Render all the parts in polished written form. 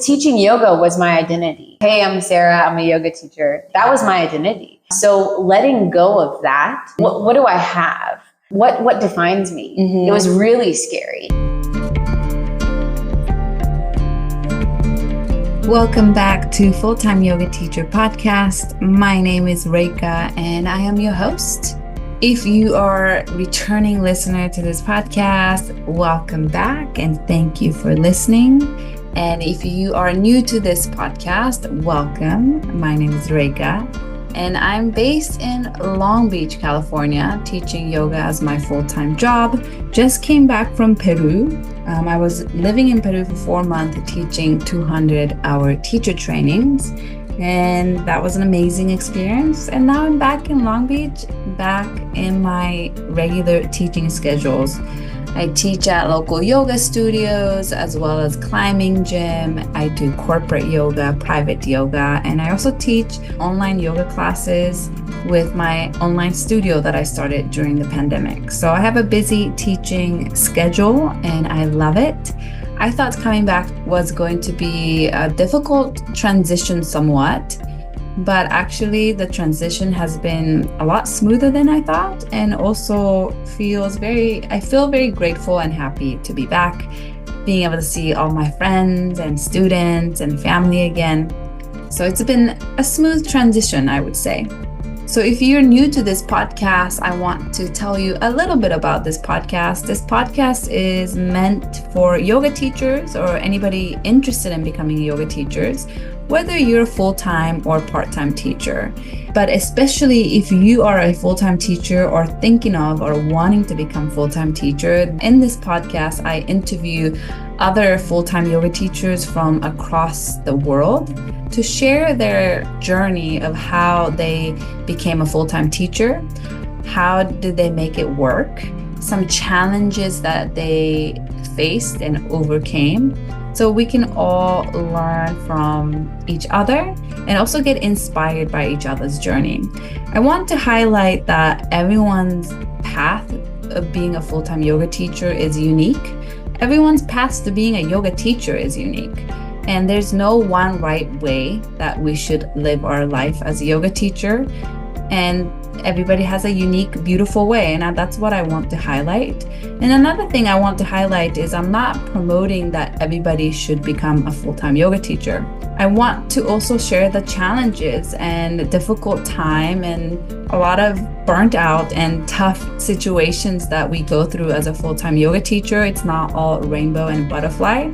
Teaching yoga was my identity. Hey, I'm Sarah. I'm a yoga teacher. That was my identity. So letting go of that, what do I have? What defines me? It was really scary. Welcome back to Full-Time Yoga Teacher Podcast. My name is Reika and I am your host. If you are a returning listener to this podcast, welcome back and thank you for listening. And if you are new to this podcast, welcome. My name is Reika and I'm based in Long Beach, California, teaching yoga as my full-time job. Just came back from Peru. I was living in Peru for 4 months teaching 200-hour teacher trainings. And that was an amazing experience. And now I'm back in Long Beach, back in my regular teaching schedules. I teach at local yoga studios as well as climbing gym. I do corporate yoga, private yoga, and I also teach online yoga classes with my online studio that I started during the pandemic. So I have a busy teaching schedule and I love it. I thought coming back was going to be a difficult transition somewhat, but actually the transition has been a lot smoother than I thought, and also I feel very grateful and happy to be back, being able to see all my friends and students and family again. So it's been a smooth transition, I would say. So if you're new to this podcast, I want to tell you a little bit about this podcast. This podcast is meant for yoga teachers or anybody interested in becoming yoga teachers, whether you're a full-time or part-time teacher. But especially if you are a full-time teacher or thinking of or wanting to become full-time teacher, in this podcast, I interview other full-time yoga teachers from across the world to share their journey of how they became a full-time teacher, how did they make it work, some challenges that they faced and overcame, so we can all learn from each other and also get inspired by each other's journey. I want to highlight that everyone's path of being a full-time yoga teacher is unique. Everyone's path to being a yoga teacher is unique. And there's no one right way that we should live our life as a yoga teacher. And everybody has a unique, beautiful way. And that's what I want to highlight. And another thing I want to highlight is I'm not promoting that everybody should become a full-time yoga teacher. I want to also share the challenges and difficult time and a lot of burnt out and tough situations that we go through as a full-time yoga teacher. It's not all rainbow and butterfly.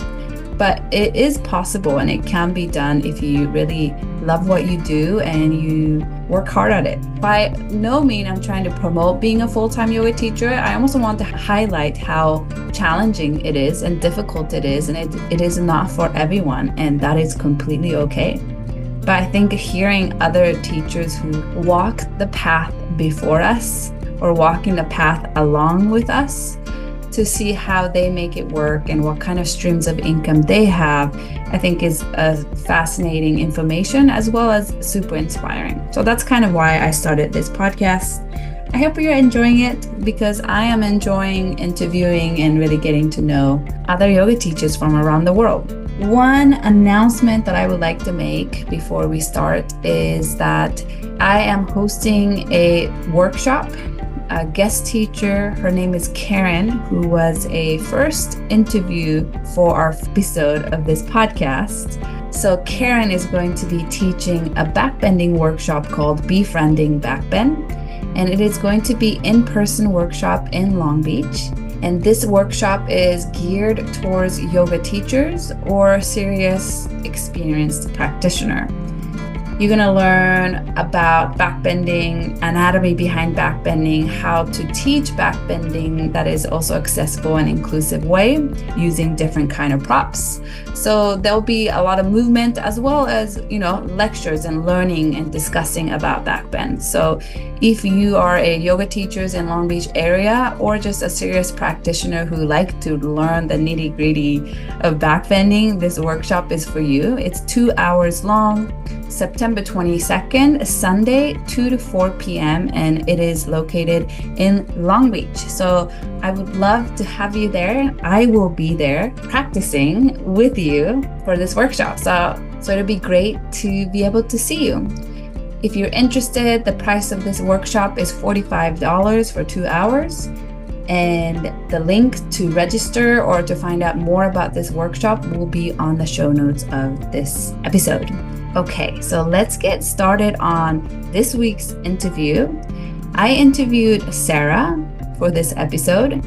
But it is possible and it can be done if you really love what you do and you work hard at it. By no means I'm trying to promote being a full-time yoga teacher. I also want to highlight how challenging it is and difficult it is, and it is not for everyone, and that is completely okay. But I think hearing other teachers who walk the path before us or walking the path along with us to see how they make it work and what kind of streams of income they have, I think is a fascinating information as well as super inspiring. So that's kind of why I started this podcast. I hope you're enjoying it because I am enjoying interviewing and really getting to know other yoga teachers from around the world. One announcement that I would like to make before we start is that I am hosting a workshop. A guest teacher, her name is Karen, who was a first interview for our episode of this podcast. So Karen is going to be teaching a backbending workshop called Befriending Backbend, and it is going to be in-person workshop in Long Beach. And this workshop is geared towards yoga teachers or serious experienced practitioner. You're going to learn about backbending, anatomy behind backbending, how to teach backbending that is also accessible and inclusive way using different kind of props. So there'll be a lot of movement as well as, lectures and learning and discussing about backbend. So if you are a yoga teachers in Long Beach area or just a serious practitioner who like to learn the nitty-gritty of backbending, this workshop is for you. It's 2 hours long. September September 22nd, Sunday, 2 to 4 p.m. And it is located in Long Beach. So I would love to have you there. I will be there practicing with you for this workshop. So it'll be great to be able to see you. If you're interested, the price of this workshop is $45 for 2 hours. And the link to register or to find out more about this workshop will be on the show notes of this episode. Okay, so let's get started on this week's interview. I interviewed Sarah for this episode,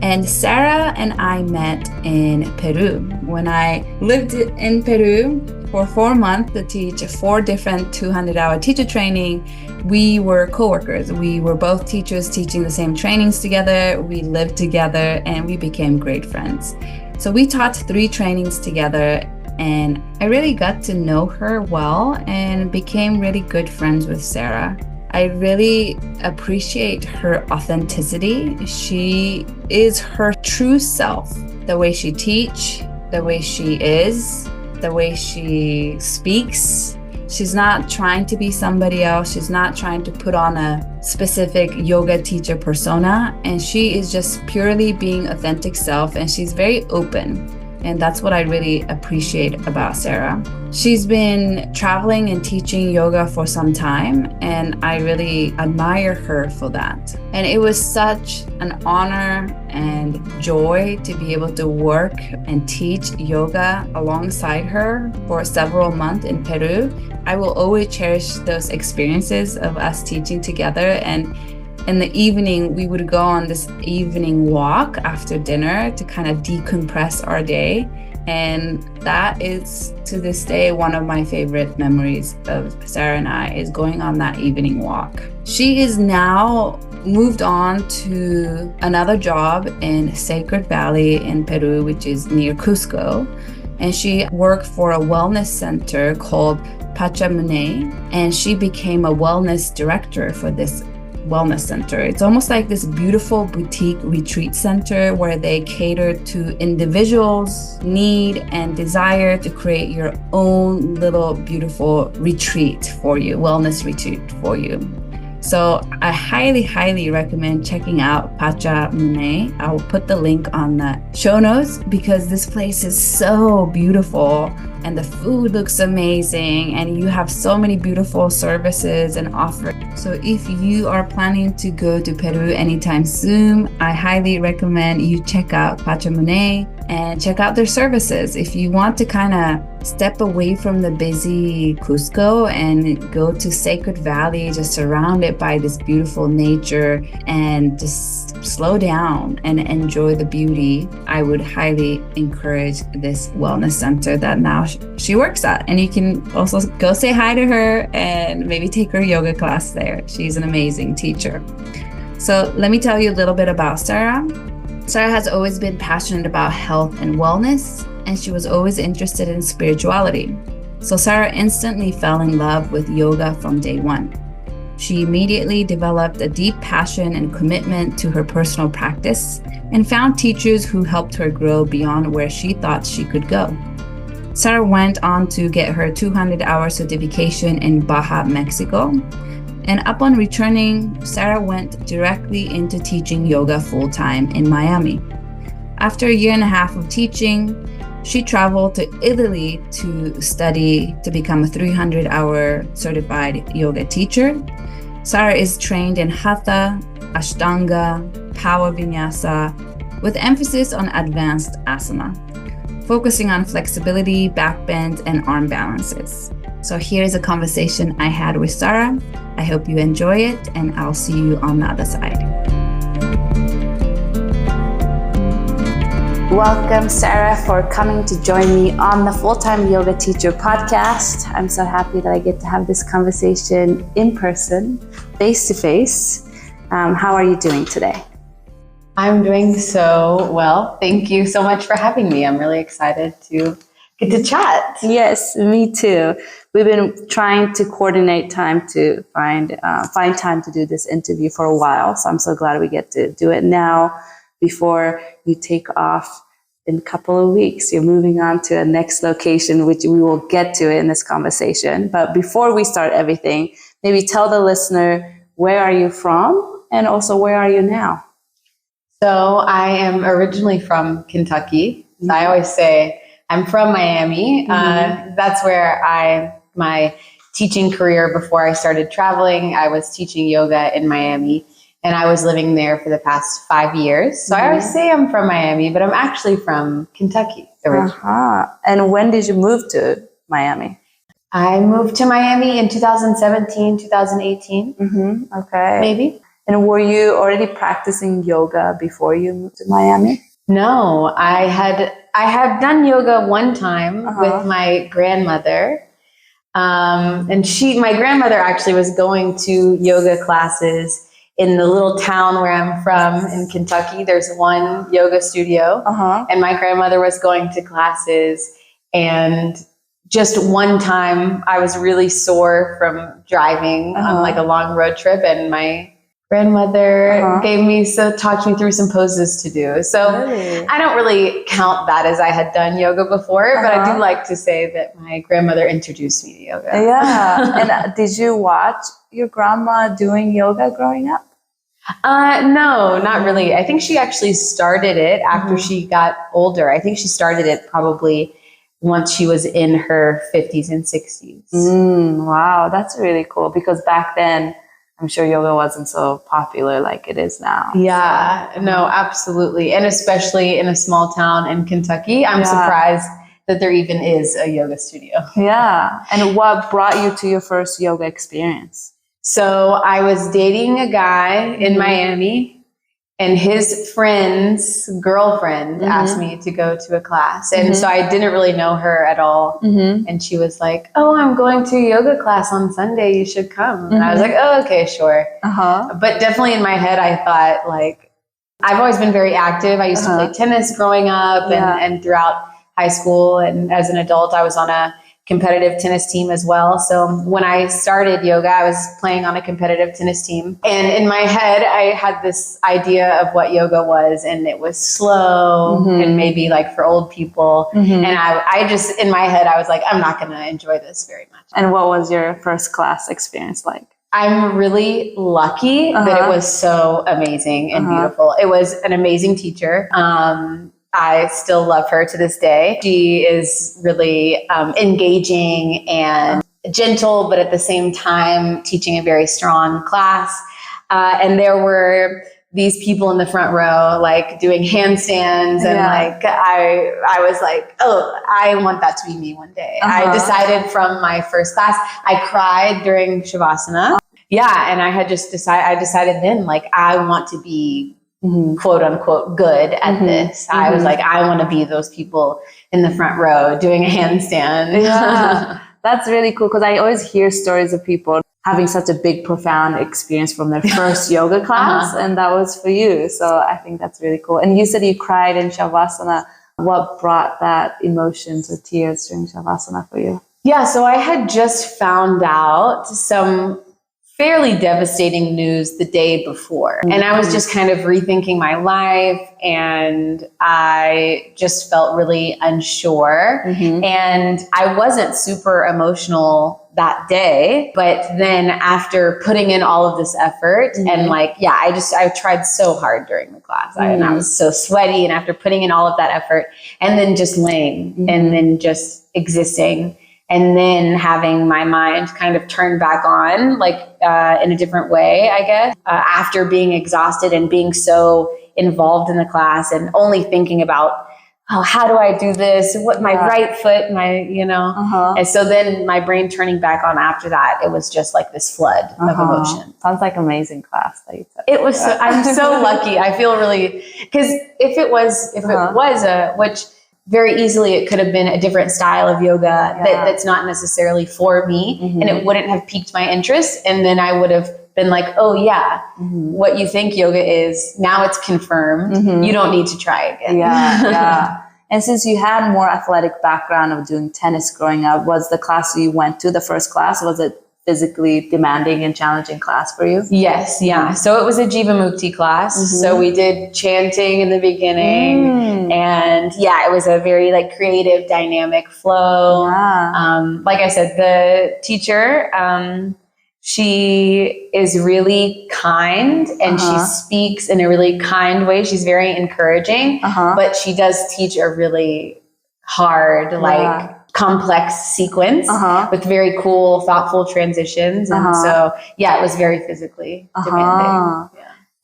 and Sarah and I met in Peru. When I lived in Peru for 4 months to teach 4 different 200-hour teacher training, we were co-workers. We were both teachers teaching the same trainings together. We lived together and we became great friends. So we taught 3 trainings together, and I really got to know her well and became really good friends with Sarah. I really appreciate her authenticity. She is her true self, the way she teaches, the way she is, the way she speaks. She's not trying to be somebody else. She's not trying to put on a specific yoga teacher persona. And she is just purely being authentic self. And she's very open. And that's what I really appreciate about Sarah. She's been traveling and teaching yoga for some time, and I really admire her for that. And it was such an honor and joy to be able to work and teach yoga alongside her for several months in Peru. I will always cherish those experiences of us teaching together. And in the evening, we would go on this evening walk after dinner to kind of decompress our day. And that is, to this day, one of my favorite memories of Sarah and I, is going on that evening walk. She is now moved on to another job in Sacred Valley in Peru, which is near Cusco. And she worked for a wellness center called Pachamune, and she became a wellness director for this wellness center. It's almost like this beautiful boutique retreat center where they cater to individuals' need and desire to create your own little beautiful retreat for you, wellness retreat for you. So I highly, highly recommend checking out Pachamune. I will put the link on the show notes because this place is so beautiful and the food looks amazing and you have so many beautiful services and offerings. So if you are planning to go to Peru anytime soon, I highly recommend you check out Pachamune and check out their services. If you want to kind of step away from the busy Cusco and go to Sacred Valley, just surrounded by this beautiful nature and just slow down and enjoy the beauty, I would highly encourage this wellness center that now she works at. And you can also go say hi to her and maybe take her yoga class there. She's an amazing teacher. So let me tell you a little bit about Sarah. Sarah has always been passionate about health and wellness, and she was always interested in spirituality. So Sarah instantly fell in love with yoga from day one. She immediately developed a deep passion and commitment to her personal practice and found teachers who helped her grow beyond where she thought she could go. Sarah went on to get her 200-hour certification in Baja, Mexico. And upon returning, Sarah went directly into teaching yoga full-time in Miami. After a year and a half of teaching, she traveled to Italy to study to become a 300-hour certified yoga teacher. Sarah is trained in Hatha, Ashtanga, Power Vinyasa, with emphasis on advanced asana, focusing on flexibility, backbends, and arm balances. So here's a conversation I had with Sarah. I hope you enjoy it, and I'll see you on the other side. Welcome, Sarah, for coming to join me on the Full-Time Yoga Teacher podcast. I'm so happy that I get to have this conversation in person, face-to-face. How are you doing today? I'm doing so well. Thank you so much for having me. I'm really excited to get to chat. Yes, me too. We've been trying to coordinate time to find time to do this interview for a while. So I'm so glad we get to do it now before you take off in a couple of weeks, you're moving on to a next location, which we will get to in this conversation. But before we start everything, maybe tell the listener, where are you from? And also, where are you now? So I am originally from Kentucky. So I always say I'm from Miami. That's where my teaching career before I started traveling. I was teaching yoga in Miami. And I was living there for the past 5 years. So I always say I'm from Miami, but I'm actually from Kentucky originally. And when did you move to Miami? I moved to Miami in 2017, 2018. Okay. Maybe. And were you already practicing yoga before you moved to Miami? No, I had done yoga one time with my grandmother. And my grandmother actually was going to yoga classes in the little town where I'm from in Kentucky. There's one yoga studio, and my grandmother was going to classes. And just one time I was really sore from driving on like a long road trip, and my grandmother taught me through some poses to do. So I don't really count that as I had done yoga before, but I do like to say that my grandmother introduced me to yoga. Yeah. And did you watch your grandma doing yoga growing up? No, not really. I think she actually started it after she got older. I think she started it probably once she was in her 50s and 60s. Wow, that's really cool, because back then I'm sure yoga wasn't so popular like it is now. Yeah, no, absolutely. And especially in a small town in Kentucky, I'm surprised that there even is a yoga studio. Yeah. And what brought you to your first yoga experience? So I was dating a guy in Miami, and his friend's girlfriend asked me to go to a class. And so I didn't really know her at all. And she was like, "Oh, I'm going to a yoga class on Sunday. You should come." And I was like, "Oh, okay, sure." But definitely in my head, I thought, like, I've always been very active. I used to play tennis growing up and throughout high school. And as an adult, I was on a competitive tennis team as well. So when I started yoga, I was playing on a competitive tennis team. And in my head, I had this idea of what yoga was, and it was slow and maybe like for old people. And I just, in my head, I was like, I'm not going to enjoy this very much. And what was your first class experience like? I'm really lucky that it was so amazing and beautiful. It was an amazing teacher. I still love her to this day. She is really engaging and gentle, but at the same time teaching a very strong class. And there were these people in the front row, like doing handstands, and like I was like, oh, I want that to be me one day. I decided from my first class, I cried during Shavasana. Yeah, and I decided then, like, I want to be quote unquote good at this. I was like, I want to be those people in the front row doing a handstand. Yeah, that's really cool, because I always hear stories of people having such a big, profound experience from their first yoga class, and that was for you. So I think that's really cool. And you said you cried in Shavasana. What brought that emotions or tears during Shavasana for you? Yeah, so I had just found out some fairly devastating news the day before. And I was just kind of rethinking my life, and I just felt really unsure. And I wasn't super emotional that day, but then after putting in all of this effort and I tried so hard during the class, and I was so sweaty, and after putting in all of that effort and then just laying and then just existing, and then having my mind kind of turned back on, like in a different way, I guess, after being exhausted and being so involved in the class and only thinking about, oh, how do I do this? What my right foot, And so then my brain turning back on after that, it was just like this flood of emotion. Sounds like amazing class that you took. It was. I'm so lucky. I feel really, because if it was which very easily it could have been a different style of yoga that's not necessarily for me, and it wouldn't have piqued my interest. And then I would have been like, oh yeah, what you think yoga is, now it's confirmed. You don't need to try again. Yeah. And since you had more athletic background of doing tennis growing up, was the class you went to, the first class, was it physically demanding and challenging class for you? Yes, yeah. So it was a Jivamukti class. So we did chanting in the beginning, and it was a very like creative, dynamic flow. Like I said, the teacher, she is really kind, and she speaks in a really kind way. She's very encouraging, but she does teach a really hard, like complex sequence with very cool, thoughtful transitions. And so, it was very physically demanding.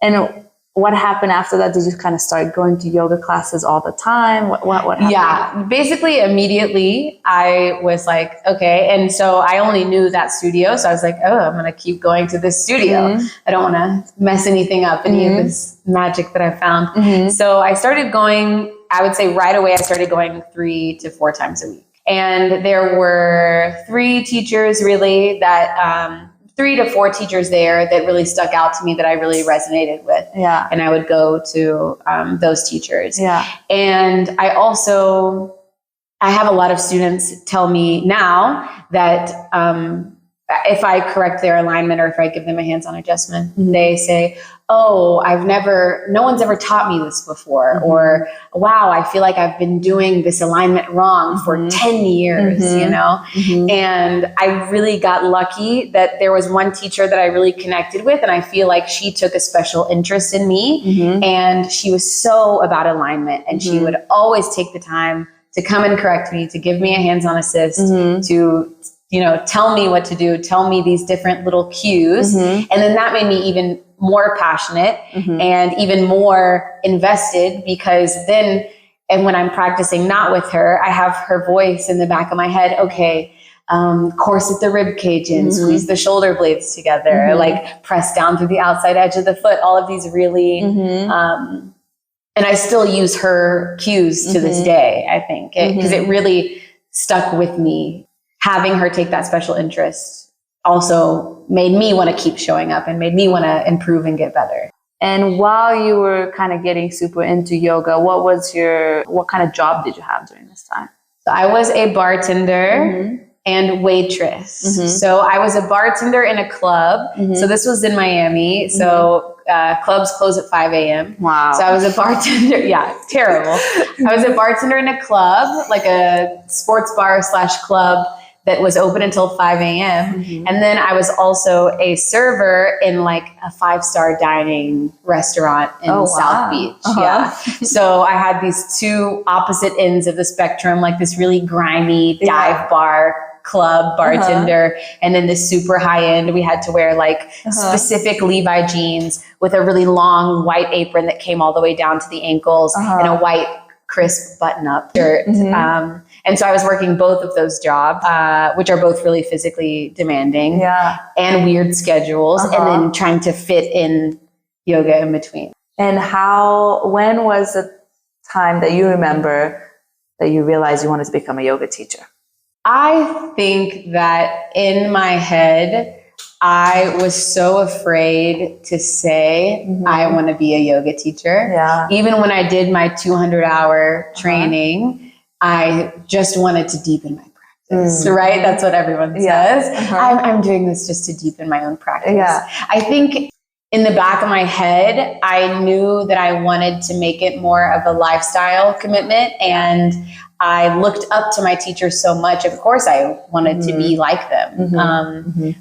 And what happened after that? Did you kind of start going to yoga classes all the time? What happened? Yeah, basically immediately I was like, okay. And so I only knew that studio. So I was like, oh, I'm going to keep going to this studio. I don't want to mess anything up, any of this magic that I found. So I started going, I would say right away, I started going 3 to 4 times a week. And there were 3 teachers really that, 3 to 4 teachers there that really stuck out to me that I really resonated with. And I would go to those teachers. And I have a lot of students tell me now that if I correct their alignment or if I give them a hands-on adjustment, they say, oh, no one's ever taught me this before. Or, wow, I feel like I've been doing this alignment wrong for 10 years, you know? And I really got lucky that there was one teacher that I really connected with. And I feel like she took a special interest in me. And she was so about alignment. And she would always take the time to come and correct me, to give me a hands-on assist, to tell me what to do, tell me these different little cues. And then that made me even more passionate and even more invested, because then, and when I'm practicing not with her, I have her voice in the back of my head. Okay, corset the rib cage in, squeeze the shoulder blades together, like press down through the outside edge of the foot, all of these really, and I still use her cues to this day, I think, because it really stuck with me. Having her take that special interest also made me want to keep showing up and made me want to improve and get better. And while you were kind of getting super into yoga, what kind of job did you have during this time? So I was a bartender and waitress. So I was a bartender in a club. So this was in Miami. So clubs close at 5 a.m. Wow. So I was a bartender. Yeah, terrible. I was a bartender in a club, like a sports bar / club that was open until 5 a.m. And then I was also a server in like a 5-star dining restaurant in South Beach. So I had these 2 opposite ends of the spectrum, like this really grimy dive bar club bartender, and then this super high end. We had to wear like specific Levi jeans with a really long white apron that came all the way down to the ankles, and a white crisp button-up shirt. And so I was working both of those jobs, which are both really physically demanding and weird schedules, and then trying to fit in yoga in between. And when was the time that you remember that you realized you wanted to become a yoga teacher? I think that in my head, I was so afraid to say, I want to be a yoga teacher. Even when I did my 200-hour training, I just wanted to deepen my practice, right? That's what everyone says. I'm doing this just to deepen my own practice. I think in the back of my head, I knew that I wanted to make it more of a lifestyle commitment, and I looked up to my teachers so much. Of course, I wanted to be like them.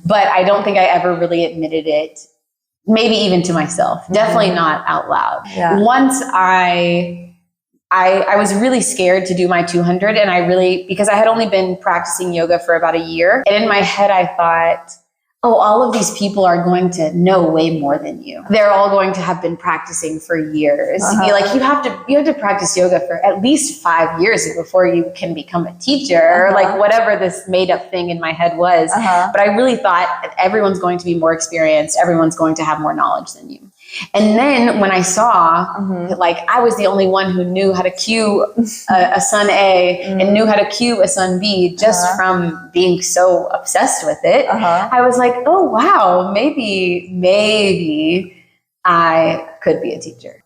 But I don't think I ever really admitted it, maybe even to myself, definitely not out loud. Once I was really scared to do my 200, and because I had only been practicing yoga for about a year. And in my head, I thought, oh, all of these people are going to know way more than you. They're all going to have been practicing for years. You have to practice yoga for at least 5 years before you can become a teacher, or like whatever this made up thing in my head was. But I really thought everyone's going to be more experienced. Everyone's going to have more knowledge than you. And then when I saw that, like, I was the only one who knew how to cue a sun A and knew how to cue a sun B just from being so obsessed with it, I was like, oh, wow, maybe I could be a teacher.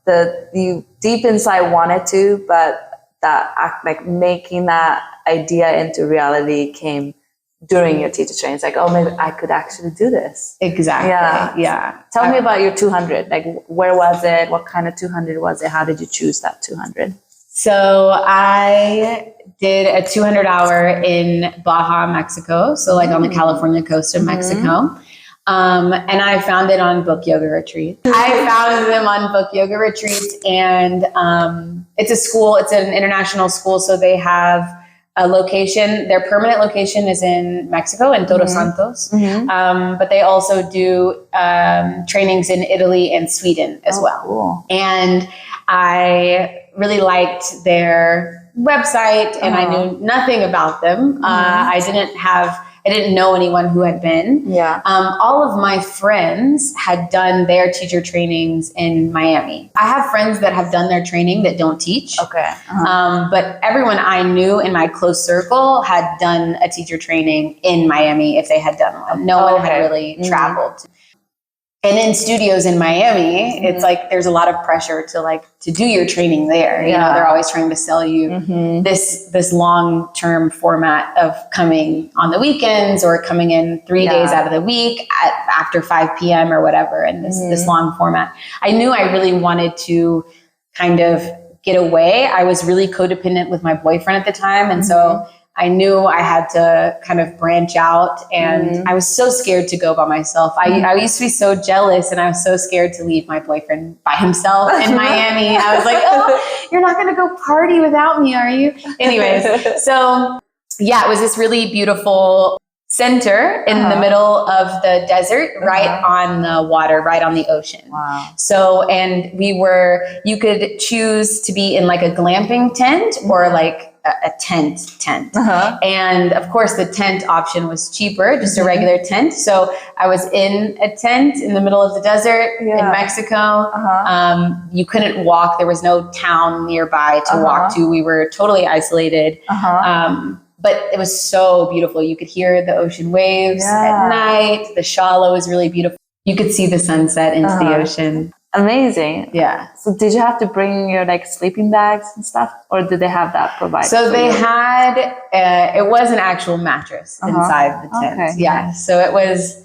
You deep inside wanted to, but that act, like making that idea into reality, came during your teacher training. It's like, oh, maybe I could actually do this. Exactly. Yeah. Tell me about your 200. Like, where was it? What kind of 200 was it? How did you choose that 200? So I did a 200-hour in Baja, Mexico. So like on the California coast of Mexico. And I found it on book yoga retreats. I found them on book yoga retreats, and it's a school. It's an international school. So they have a location. Their permanent location is in Mexico, in Todos Santos. But they also do trainings in Italy and Sweden as well. Cool. And I really liked their website, and I knew nothing about them. I didn't know anyone who had been. Yeah. All of my friends had done their teacher trainings in Miami. I have friends that have done their training that don't teach. Okay. But everyone I knew in my close circle had done a teacher training in Miami if they had done one. No one had really traveled. And in studios in Miami, it's like there's a lot of pressure to do your training there. You know, they're always trying to sell you this long-term format of coming on the weekends or coming in 3 days out of the week after 5 p.m. or whatever, and this long format. I knew I really wanted to kind of get away. I was really codependent with my boyfriend at the time, and so I knew I had to kind of branch out, and I was so scared to go by myself. I used to be so jealous, and I was so scared to leave my boyfriend by himself in Miami. I was like, oh, you're not going to go party without me, are you? Anyways, so yeah, it was this really beautiful center in the middle of the desert, right on the water, right on the ocean. Wow. So, and you could choose to be in like a glamping tent or like a tent. And of course the tent option was cheaper, just a regular tent. So I was in a tent in the middle of the desert in Mexico. You couldn't walk. There was no town nearby to walk to. We were totally isolated. But it was so beautiful. You could hear the ocean waves at night. The shallow was really beautiful. You could see the sunset into the ocean. Amazing. Yeah. So did you have to bring your like sleeping bags and stuff, or did they have that provided? So they had, it was an actual mattress inside the tent. Okay. Yeah. So it was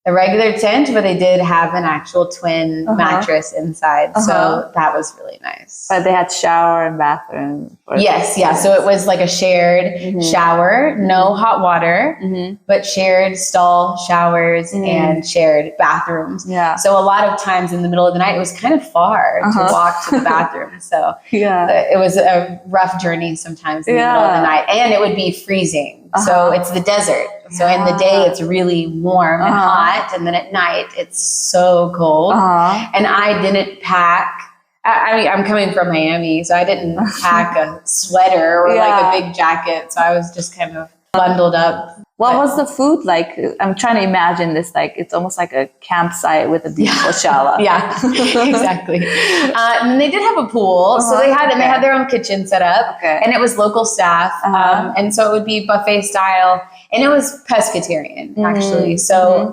a regular tent, but they did have an actual twin mattress inside. So that was really nice. But they had shower and bathroom. Yes. Yeah. So it was like a shared shower, no hot water, but shared stall showers and shared bathrooms. Yeah. So a lot of times in the middle of the night, it was kind of far to walk to the bathroom. So it was a rough journey sometimes in the middle of the night, and it would be freezing. So it's the desert. So in the day, it's really warm and hot. And then at night, it's so cold. And I didn't pack. I mean, I'm coming from Miami, so I didn't pack a sweater or like a big jacket. So I was just kind of bundled up. What was the food like? I'm trying to imagine this, like, it's almost like a campsite with a beautiful shala. Exactly. And they did have a pool. So they had their own kitchen set up. And it was local staff. And so it would be buffet style. And it was pescatarian, actually. So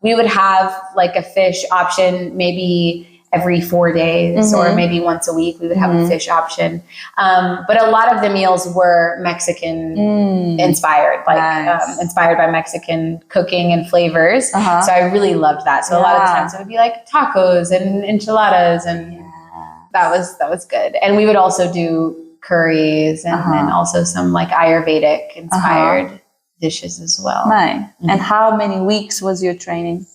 we would have like a fish option maybe every 4 days or maybe once a week. We would have a fish option. But a lot of the meals were Mexican inspired, like inspired by Mexican cooking and flavors. So I really loved that. So a lot of times it would be like tacos and enchiladas, and that was good. And we would also do curries and then also some like Ayurvedic inspired dishes as well. Nice. And how many weeks was your training?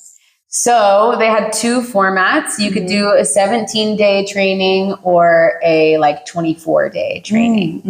So they had two formats. You could do a 17-day training or a like 24-day training.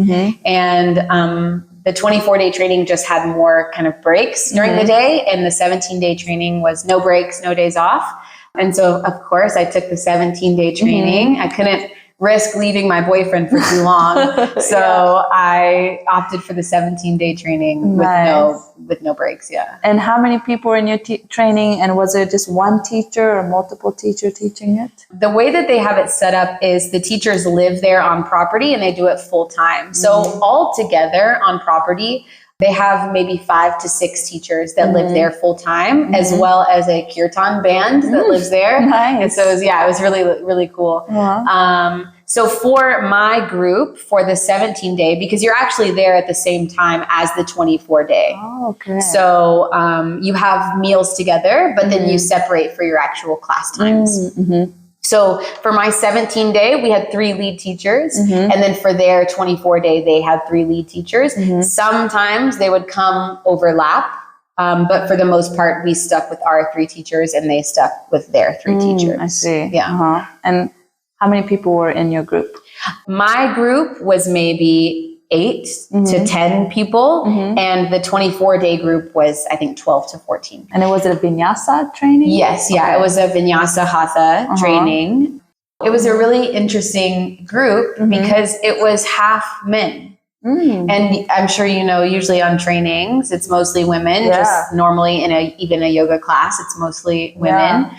And the 24-day training just had more kind of breaks during the day, and the 17-day training was no breaks, no days off. And so of course I took the 17-day training. I couldn't risk leaving my boyfriend for too long. So I opted for the 17-day training with no breaks. Yeah. And how many people were in your training? And was it just one teacher or multiple teachers teaching it? The way that they have it set up is the teachers live there on property and they do it full time. So all together on property, they have maybe 5 to 6 teachers that live there full time, as well as a kirtan band that lives there. Nice. And so it was really, really cool. So for my group, for the 17-day, because you're actually there at the same time as the 24-day. Oh, okay. So you have meals together, but then you separate for your actual class times. So for my 17-day, we had 3 lead teachers. And then for their 24-day, they had 3 lead teachers. Sometimes they would come overlap. But for the most part, we stuck with our 3 teachers and they stuck with their 3 teachers. I see. Yeah. And how many people were in your group? My group was maybe 8 to 10 people. And the 24-day group was, I think, 12 to 14. And was it a vinyasa training? Yes. Yeah. Okay. It was a vinyasa hatha training. It was a really interesting group because it was half men. And I'm sure you know, usually on trainings, it's mostly women. Just normally in even a yoga class, it's mostly women.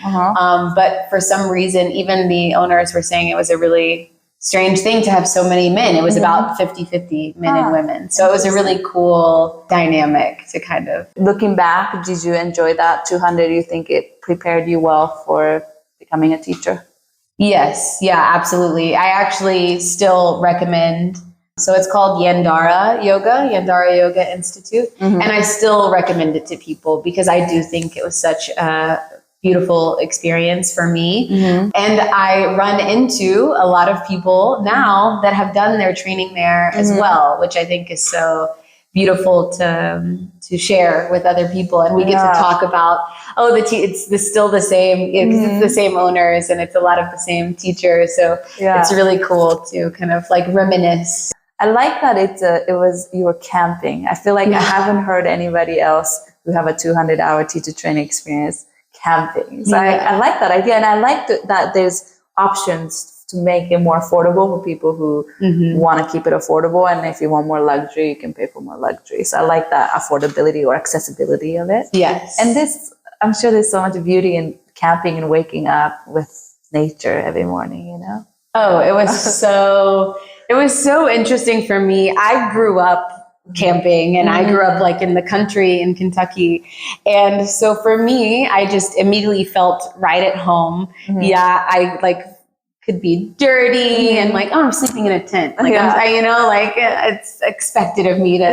But for some reason, even the owners were saying it was a really strange thing to have so many men. It was about 50-50 men and women. So it was a really cool dynamic to kind of... Looking back, did you enjoy that 200? Do you think it prepared you well for becoming a teacher? Yes. Yeah, absolutely. I actually still recommend... So it's called Yandara Yoga Institute. And I still recommend it to people because I do think it was such a beautiful experience for me. And I run into a lot of people now that have done their training there as well, which I think is so beautiful to share with other people. And we get to talk about, it's still the same, it's the same owners and it's a lot of the same teachers. So it's really cool to kind of like reminisce. I like that you were camping. I feel like I haven't heard anybody else who have a 200-hour teacher training experience camping. So I like that idea. And I like that there's options to make it more affordable for people who want to keep it affordable. And if you want more luxury, you can pay for more luxury. So I like that affordability or accessibility of it. Yes. And I'm sure there's so much beauty in camping and waking up with nature every morning, you know? Oh, it was so interesting for me. I grew up camping and I grew up like in the country in Kentucky. And so for me, I just immediately felt right at home. Yeah, I like could be dirty and like, oh, I'm sleeping in a tent. Like, it's expected of me to,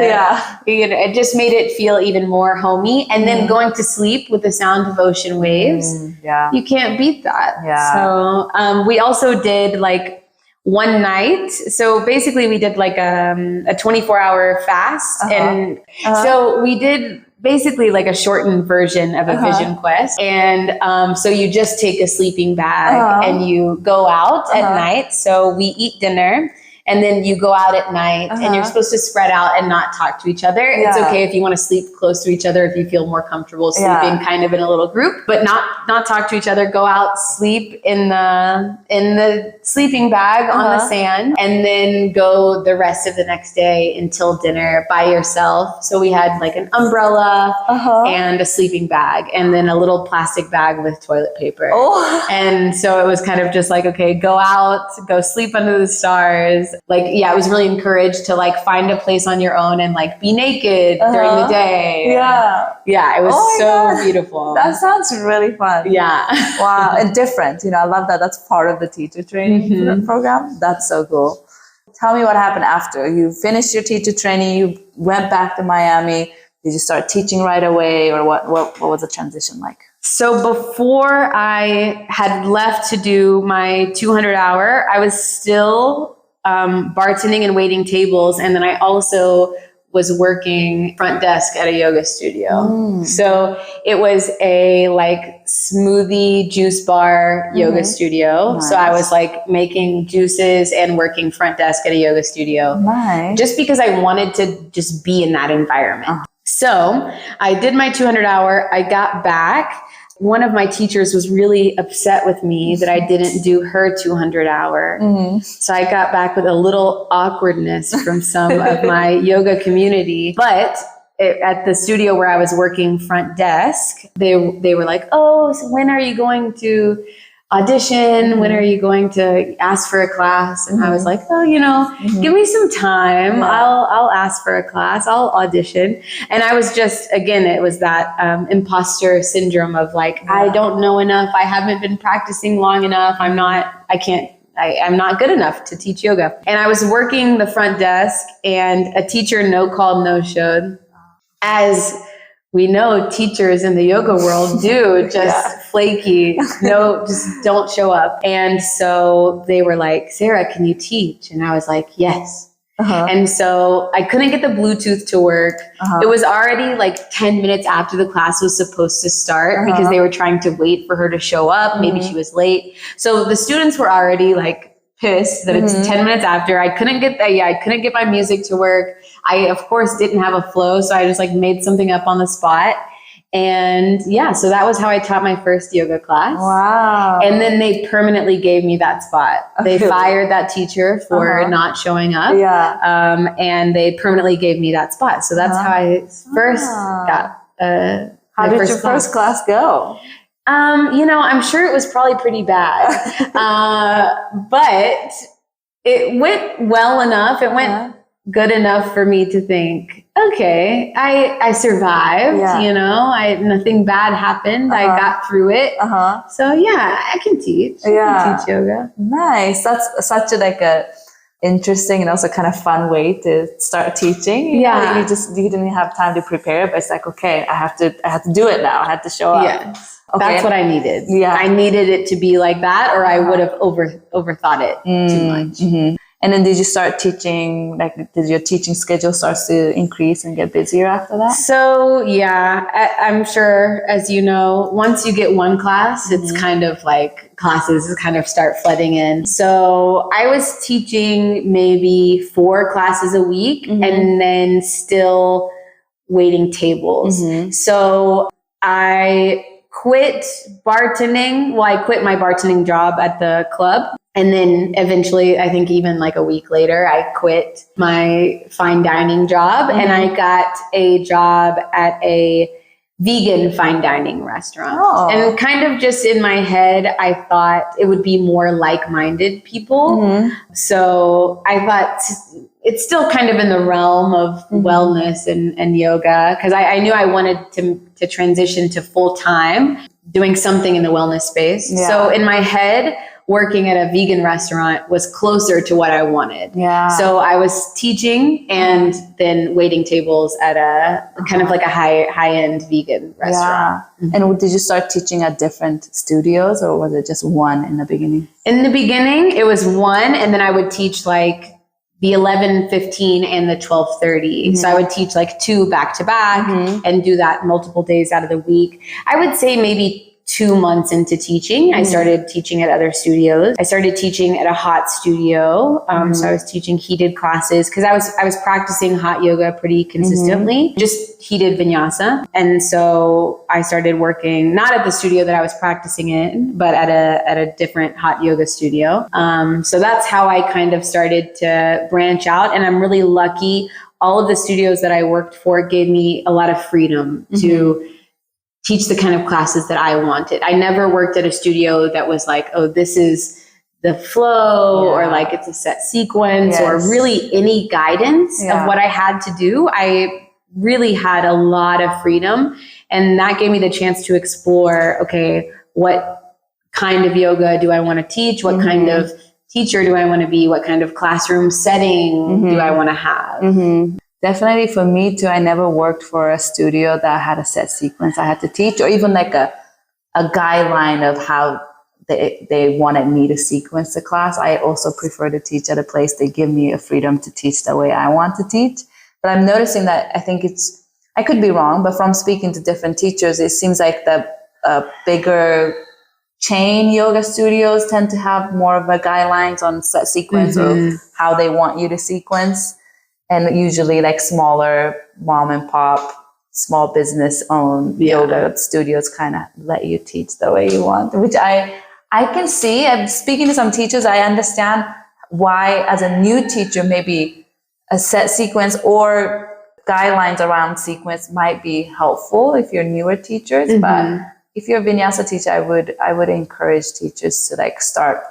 it just made it feel even more homey. And then going to sleep with the sound of ocean waves, you can't beat that. So we also did like one night. So basically we did like a 24-hour fast. And so we did basically like a shortened version of a vision quest. And so you just take a sleeping bag and you go out at night. So we eat dinner and then you go out at night and you're supposed to spread out and not talk to each other. It's okay if you want to sleep close to each other, if you feel more comfortable sleeping kind of in a little group, but not talk to each other. Go out, sleep in the sleeping bag on the sand, and then go the rest of the next day until dinner by yourself. So we had like an umbrella and a sleeping bag and then a little plastic bag with toilet paper. And so it was kind of just like, okay, go out, go sleep under the stars. Like, it was really encouraged to like find a place on your own and like be naked during the day. It was beautiful. That sounds really fun. Wow. And different. I love that. That's part of the teacher training program. That's so cool. Tell me what happened after you finished your teacher training. You went back to Miami. Did you start teaching right away, or what was the transition like? So before I had left to do my 200-hour, I was still bartending and waiting tables. And then I also was working front desk at a yoga studio. So it was a like smoothie juice bar yoga studio. Nice. So I was like making juices and working front desk at a yoga studio. Nice. Just because I wanted to just be in that environment. So I did my 200-hour, I got back. One of my teachers was really upset with me that I didn't do her 200-hour. So I got back with a little awkwardness from some of my yoga community. But at the studio where I was working front desk, they were like, oh, so when are you going to audition? When are you going to ask for a class? And I was like, oh, give me some time. I'll ask for a class. I'll audition. And I was just, again, it was that imposter syndrome of like, I don't know enough. I haven't been practicing long enough. I can't I'm not good enough to teach yoga. And I was working the front desk, and a teacher no called, no showed. As we know, teachers in the yoga world do, just flaky, just don't show up. And so they were like, Sarah, can you teach? And I was like, yes. And so I couldn't get the Bluetooth to work. It was already like 10 minutes after the class was supposed to start because they were trying to wait for her to show up. Maybe she was late. So the students were already like pissed that it's 10 minutes after. I couldn't get my music to work. I, of course, didn't have a flow. So I just like made something up on the spot. And so that was how I taught my first yoga class. Wow. And then they permanently gave me that spot. They fired that teacher for not showing up. And they permanently gave me that spot. So that's how I first got how did your first class go? I'm sure it was probably pretty bad. But it went well enough. It went good enough for me to think, okay, I survived, nothing bad happened. I got through it. So I can teach. I can teach yoga. Nice. That's such a interesting and also kind of fun way to start teaching. You didn't have time to prepare, but it's like, okay, I have to do it now. I have to show up. Yes. Okay. That's what I needed. I needed it to be like that, or I would have overthought it too much. And then did you start teaching, did your teaching schedule start to increase and get busier after that? So, I'm sure, as you know, once you get one class, it's kind of like classes kind of start flooding in. So I was teaching maybe 4 classes a week and then still waiting tables. So I quit bartending. Well, I quit my bartending job at the club. And then eventually, I think even like a week later, I quit my fine dining job and I got a job at a vegan fine dining restaurant. And kind of just in my head, I thought it would be more like-minded people. So I thought it's still kind of in the realm of wellness and yoga, because I knew I wanted to transition to full-time doing something in the wellness space. So in my head, working at a vegan restaurant was closer to what I wanted. So I was teaching and then waiting tables at a kind of like a high-end vegan restaurant. And did you start teaching at different studios, or was it just one in the beginning? In the beginning, it was one, and then I would teach like the 11:15 and the 12:30. So I would teach like 2 back to back and do that multiple days out of the week. I would say maybe 2 months into teaching, I started teaching at other studios. I started teaching at a hot studio. So I was teaching heated classes because I was practicing hot yoga pretty consistently, just heated vinyasa. And so I started working not at the studio that I was practicing in, but at a different hot yoga studio. So that's how I kind of started to branch out. And I'm really lucky. All of the studios that I worked for gave me a lot of freedom to teach the kind of classes that I wanted. I never worked at a studio that was like, oh, this is the flow or like it's a set sequence or really any guidance of what I had to do. I really had a lot of freedom, and that gave me the chance to explore, okay, what kind of yoga do I want to teach? What kind of teacher do I want to be? What kind of classroom setting do I want to have? Definitely for me too. I never worked for a studio that had a set sequence I had to teach, or even like a guideline of how they wanted me to sequence the class. I also prefer to teach at a place they give me a freedom to teach the way I want to teach. But I'm noticing that I could be wrong, but from speaking to different teachers, it seems like the bigger chain yoga studios tend to have more of a guidelines on set sequence of how they want you to sequence. And usually like smaller mom and pop, small business owned yoga studios kind of let you teach the way you want, which I can see. I'm speaking to some teachers, I understand why as a new teacher, maybe a set sequence or guidelines around sequence might be helpful if you're newer teachers. But if you're a vinyasa teacher, I would encourage teachers to like start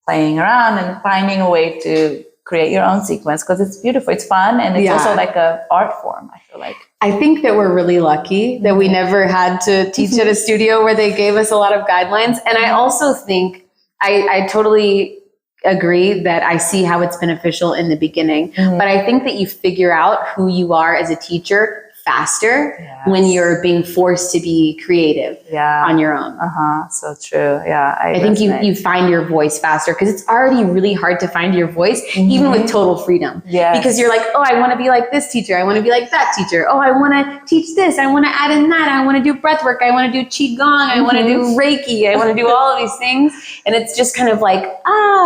playing around and finding a way to create your own sequence, because it's beautiful, it's fun, and it's also like a art form, I feel like. I think that we're really lucky that we never had to teach at a studio where they gave us a lot of guidelines. And I also think I totally agree that I see how it's beneficial in the beginning. Mhm. But I think that you figure out who you are as a teacher faster Yes. when you're being forced to be creative on your own. So true. Yeah. I think you find your voice faster because it's already really hard to find your voice, even with total freedom. Yes. Because you're like, oh, I want to be like this teacher. I want to be like that teacher. Oh, I want to teach this. I want to add in that. I want to do breath work. I want to do Qigong. I want to do Reiki. I want to do all of these things. And it's just kind of like,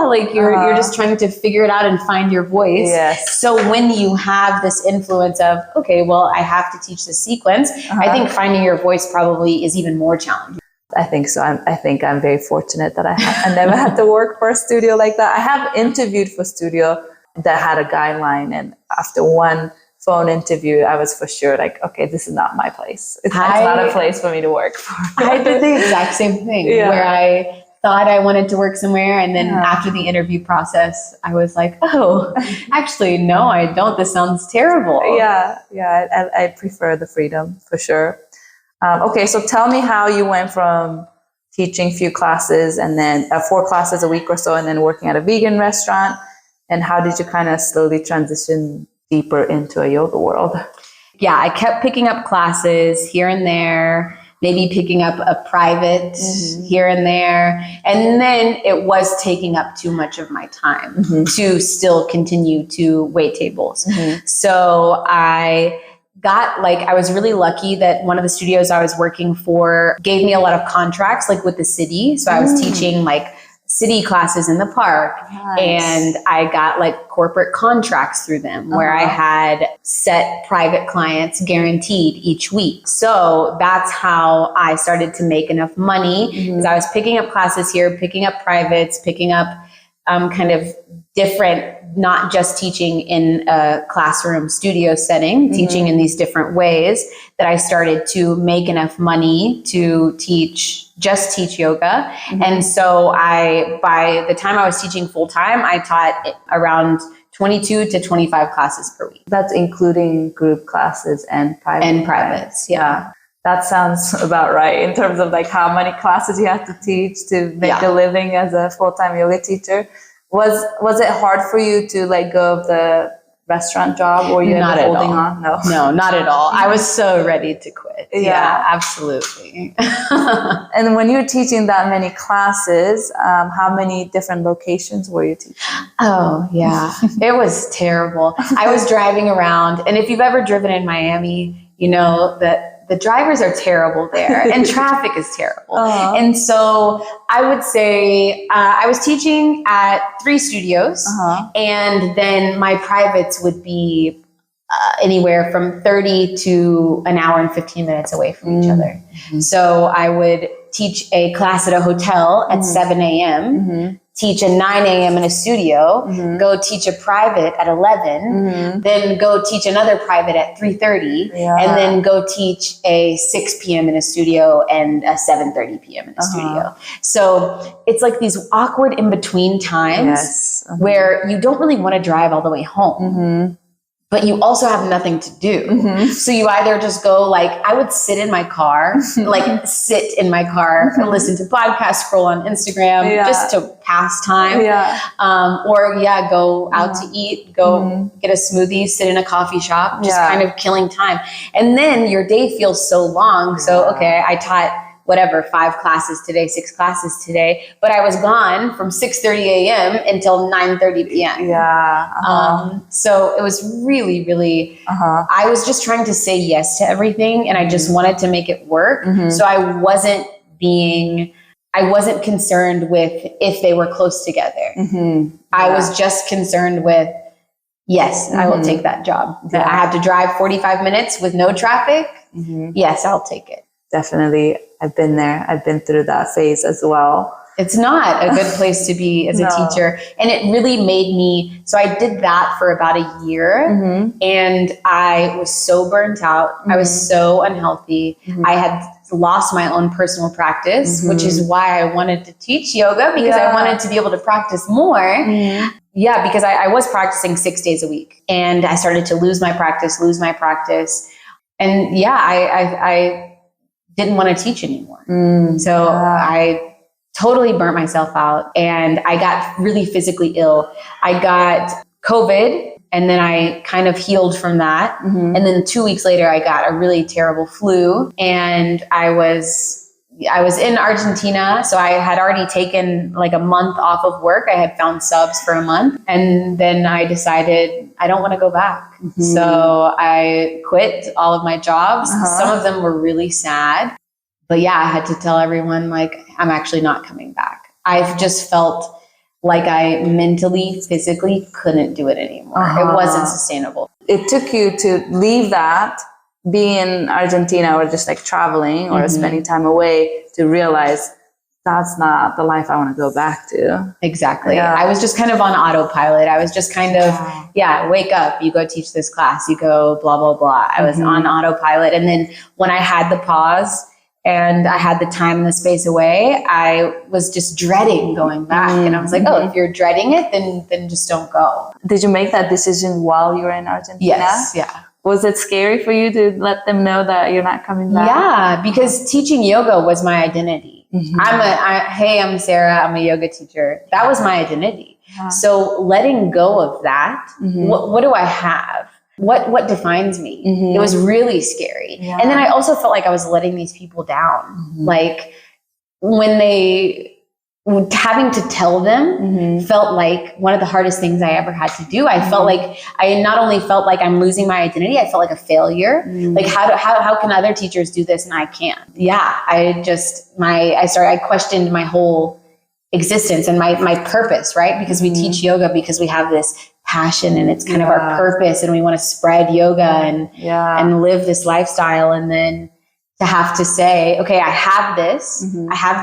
like you're just trying to figure it out and find your voice. Yes. So when you have this influence of, okay, well, I have to teach this sequence, I think finding your voice probably is even more challenging. I think so. I think I'm very fortunate that I never had to work for a studio like that. I have interviewed for a studio that had a guideline, and after one phone interview, I was for sure like, okay, this is not my place. It's not a place for me to work for. I did the exact same thing where I thought I wanted to work somewhere, and then after the interview process, I was like, oh, actually, no, I don't. This sounds terrible. I prefer the freedom for sure. Okay, so tell me how you went from teaching few classes and then 4 classes a week or so, and then working at a vegan restaurant, and how did you kind of slowly transition deeper into a yoga world? Yeah, I kept picking up classes here and there, maybe picking up a private here and there. And then it was taking up too much of my time to still continue to wait tables. So I was really lucky that one of the studios I was working for gave me a lot of contracts, like with the city. So I was teaching like city classes in the park. Nice. And I got like corporate contracts through them where I had set private clients guaranteed each week. So that's how I started to make enough money, because I was picking up classes here, picking up privates, picking up kind of different, not just teaching in a classroom studio setting, teaching in these different ways, that I started to make enough money to teach yoga. And so by the time I was teaching full time, I taught around 22 to 25 classes per week. That's including group classes and privates. Yeah. That sounds about right in terms of like how many classes you have to teach to make a living as a full-time yoga teacher. Was it hard for you to let go of the restaurant job, or you not holding on? No, not at all. I was so ready to quit. Yeah, absolutely. And when you were teaching that many classes, how many different locations were you teaching? Oh, yeah. It was terrible. I was driving around, and if you've ever driven in Miami, you know that the drivers are terrible there, and traffic is terrible. And so I would say I was teaching at 3 studios, and then my privates would be anywhere from 30 to an hour and 15 minutes away from each other. So I would teach a class at a hotel at 7 a.m., teach a 9 a.m. in a studio, go teach a private at 11, then go teach another private at 3:30, and then go teach a 6 p.m. in a studio and a 7:30 p.m. in a studio. So it's like these awkward in-between times where you don't really want to drive all the way home. But you also have nothing to do. So you either just go, like, I would sit in my car and listen to podcasts, scroll on Instagram just to pass time. Or go out to eat, go get a smoothie, sit in a coffee shop, just kind of killing time. And then your day feels so long. So, okay, I taught 5 classes today, 6 classes today, but I was gone from 6:30 a.m. until 9:30 p.m. So it was really, really, I was just trying to say yes to everything, and I just wanted to make it work. So I wasn't concerned with if they were close together. I was just concerned with, yes, I will take that job. I have to drive 45 minutes with no traffic. Yes, I'll take it. Definitely. I've been there. I've been through that phase as well. It's not a good place to be as a teacher. And it really made me, so I did that for about a year, and I was so burnt out. I was so unhealthy. I had lost my own personal practice, which is why I wanted to teach yoga, because I wanted to be able to practice more. Because I was practicing 6 days a week, and I started to lose my practice. And I didn't want to teach anymore. So I totally burnt myself out, and I got really physically ill. I got COVID, and then I kind of healed from that. And then 2 weeks later, I got a really terrible flu, and I was in Argentina. So I had already taken like a month off of work. I had found subs for a month, and then I decided I don't want to go back. So I quit all of my jobs. Some of them were really sad, but yeah, I had to tell everyone, like, I'm actually not coming back. I've just felt like I mentally, physically couldn't do it anymore. It wasn't sustainable. It took you to leave that, being in Argentina or just like traveling or spending time away, to realize that's not the life I want to go back to. Exactly. Yeah. I was just kind of on autopilot. I was just kind of, wake up, you go teach this class, you go blah, blah, blah. I was on autopilot. And then when I had the pause and I had the time and the space away, I was just dreading going back. And I was like, oh, if you're dreading it, then just don't go. Did you make that decision while you were in Argentina? Yes. Yeah. Was it scary for you to let them know that you're not coming back? Yeah, because teaching yoga was my identity. I'm Sarah, I'm a yoga teacher. That was my identity. So letting go of that, what do I have? What defines me? It was really scary. Yeah. And then I also felt like I was letting these people down. Like having to tell them felt like one of the hardest things I ever had to do. I felt like I not only felt like I'm losing my identity, I felt like a failure. Like how can other teachers do this and I can't? Yeah, I questioned my whole existence and my purpose, right? Because we teach yoga because we have this passion and it's kind of our purpose, and we want to spread yoga and live this lifestyle. And then to have to say, okay, I have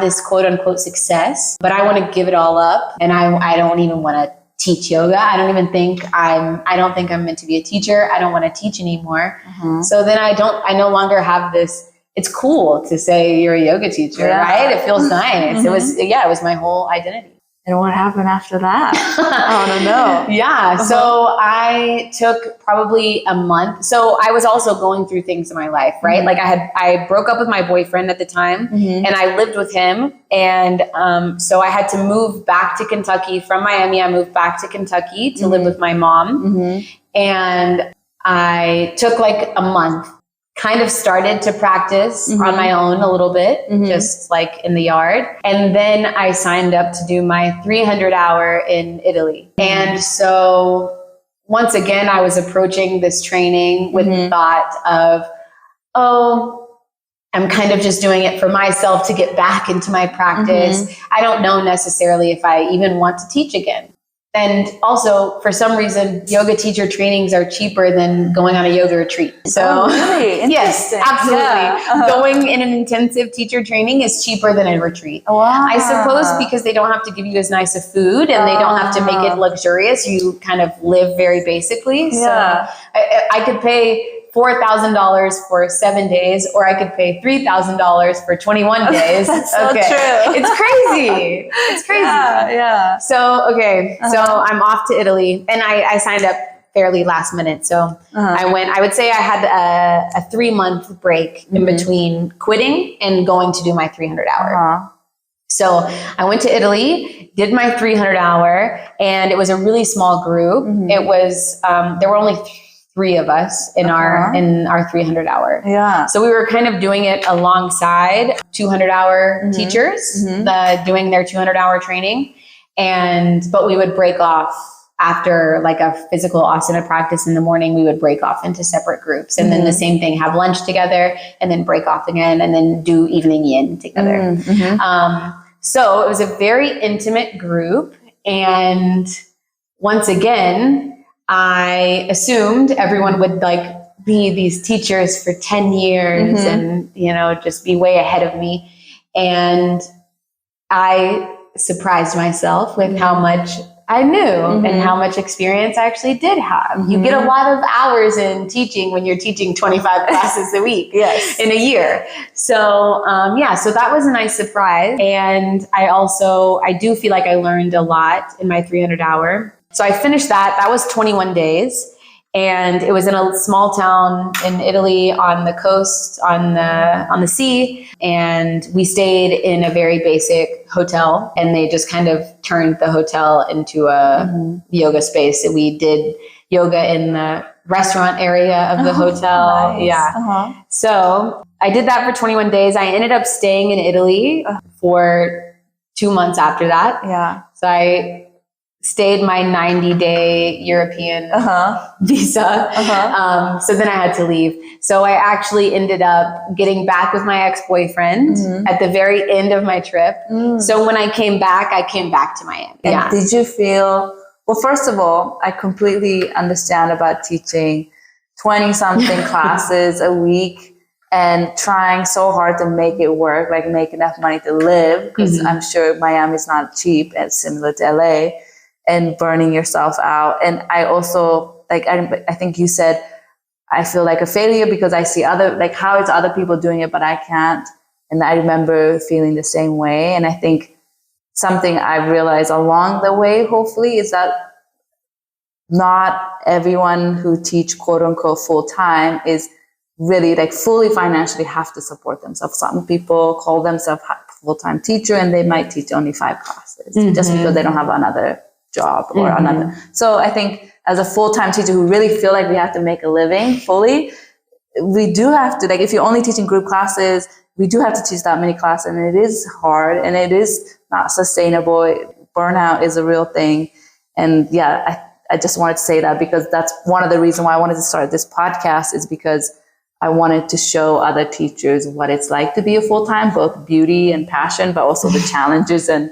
this quote unquote success, but I want to give it all up. And I don't even want to teach yoga. I don't think I'm meant to be a teacher. I don't want to teach anymore. So then I no longer have this. It's cool to say you're a yoga teacher, right? It feels nice. It was my whole identity. And what happened after that? I want to know. Yeah. So I took probably a month. So I was also going through things in my life, right? Like I broke up with my boyfriend at the time, and I lived with him. And so I had to move back to Kentucky from Miami. I moved back to Kentucky to live with my mom. And I took like a month, kind of started to practice on my own a little bit, just like in the yard. And then I signed up to do my 300-hour in Italy. And so once again, I was approaching this training with the thought of, I'm kind of just doing it for myself to get back into my practice. I don't know necessarily if I even want to teach again. And also, for some reason, yoga teacher trainings are cheaper than going on a yoga retreat. So, really? Yes, absolutely. Yeah. Going in an intensive teacher training is cheaper than a retreat. Wow. I suppose because they don't have to give you as nice of food and they don't have to make it luxurious. You kind of live very basically. So I could pay $4,000 for 7 days, or I could pay $3,000 for 21 days. That's so true. It's crazy. It's crazy. Yeah. So, so I'm off to Italy, and I signed up fairly last minute. So I would say I had a 3-month break in between quitting and going to do my 300-hour. So I went to Italy, did my 300-hour, and it was a really small group. It was, there were only 3 of us in our 300-hour. Yeah. So we were kind of doing it alongside 200-hour teachers, doing their 200-hour training. But we would break off after like a physical asana practice in the morning. We would break off into separate groups, and then the same thing, have lunch together, and then break off again, and then do evening yin together. So it was a very intimate group. And once again, I assumed everyone would be these teachers for 10 years and, just be way ahead of me. And I surprised myself with how much I knew and how much experience I actually did have. You get a lot of hours in teaching when you're teaching 25 classes a week in a year. So, so that was a nice surprise. And I do feel like I learned a lot in my 300-hour. So I finished that. That was 21 days. And it was in a small town in Italy on the coast, on the sea. And we stayed in a very basic hotel, and they just kind of turned the hotel into a yoga space. And we did yoga in the restaurant area of the hotel. Nice. Yeah. So I did that for 21 days. I ended up staying in Italy for 2 months after that. Yeah. So I stayed my 90-day European visa. So then I had to leave. So I actually ended up getting back with my ex-boyfriend at the very end of my trip. So when I came back to Miami. And did you feel, well, first of all, I completely understand about teaching 20-something classes a week and trying so hard to make it work, like make enough money to live, because I'm sure Miami's not cheap and similar to LA, and burning yourself out. And I also, like, I think you said, I feel like a failure because I see how it's other people doing it, but I can't. And I remember feeling the same way. And I think something I realized along the way, hopefully, is that not everyone who teach quote unquote full time is really like fully financially have to support themselves. Some people call themselves full-time teacher and they might teach only 5 classes just because they don't have another job or another. So I think as a full-time teacher who really feel like we have to make a living fully, we do have to, like, if you're only teaching group classes, we do have to teach that many classes, and it is hard and it is not sustainable. Burnout is a real thing. And yeah, I just wanted to say that because that's one of the reasons why I wanted to start this podcast, is because I wanted to show other teachers what it's like to be a full-time, both beauty and passion, but also the challenges and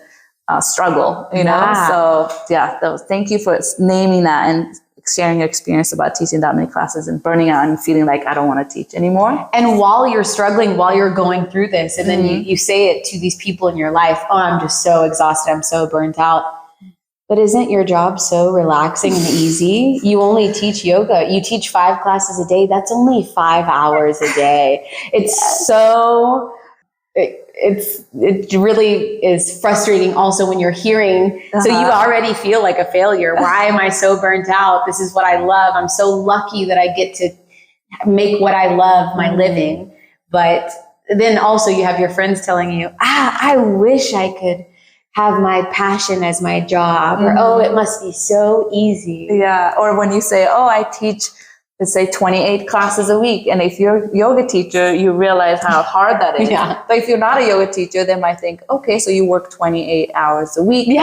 struggle, you know? So yeah, thank you for naming that and sharing your experience about teaching that many classes and burning out and feeling like I don't want to teach anymore. And while you're struggling, while you're going through this, and then you say it to these people in your life, oh, I'm just so exhausted, I'm so burnt out. But isn't your job so relaxing and easy? You only teach yoga. You teach 5 classes a day. That's only 5 hours a day. It's so... It really is frustrating also when you're hearing, so you already feel like a failure. Why am I so burnt out? This is what I love. I'm so lucky that I get to make what I love my living. But then also you have your friends telling you, I wish I could have my passion as my job, or, oh, it must be so easy. Yeah. Or when you say, oh, I teach, let's say 28 classes a week. And if you're a yoga teacher, you realize how hard that is. But if you're not a yoga teacher, they might think, okay, so you work 28 hours a week, you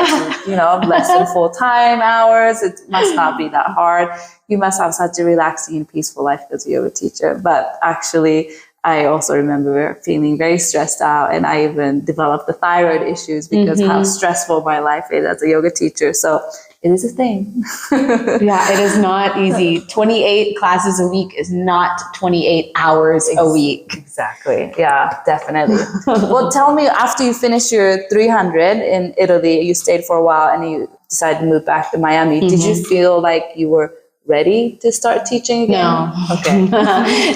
know, less than full-time hours. It must not be that hard. You must have such a relaxing and peaceful life as a yoga teacher. But actually, I also remember feeling very stressed out, and I even developed the thyroid issues because how stressful my life is as a yoga teacher. So it is a thing. Yeah, it is not easy. 28 classes a week is not 28 hours a week. Exactly. Yeah, definitely. Well, tell me, after you finished your 300 in Italy, you stayed for a while and you decided to move back to Miami. Did you feel like you were ready to start teaching again? No. Okay.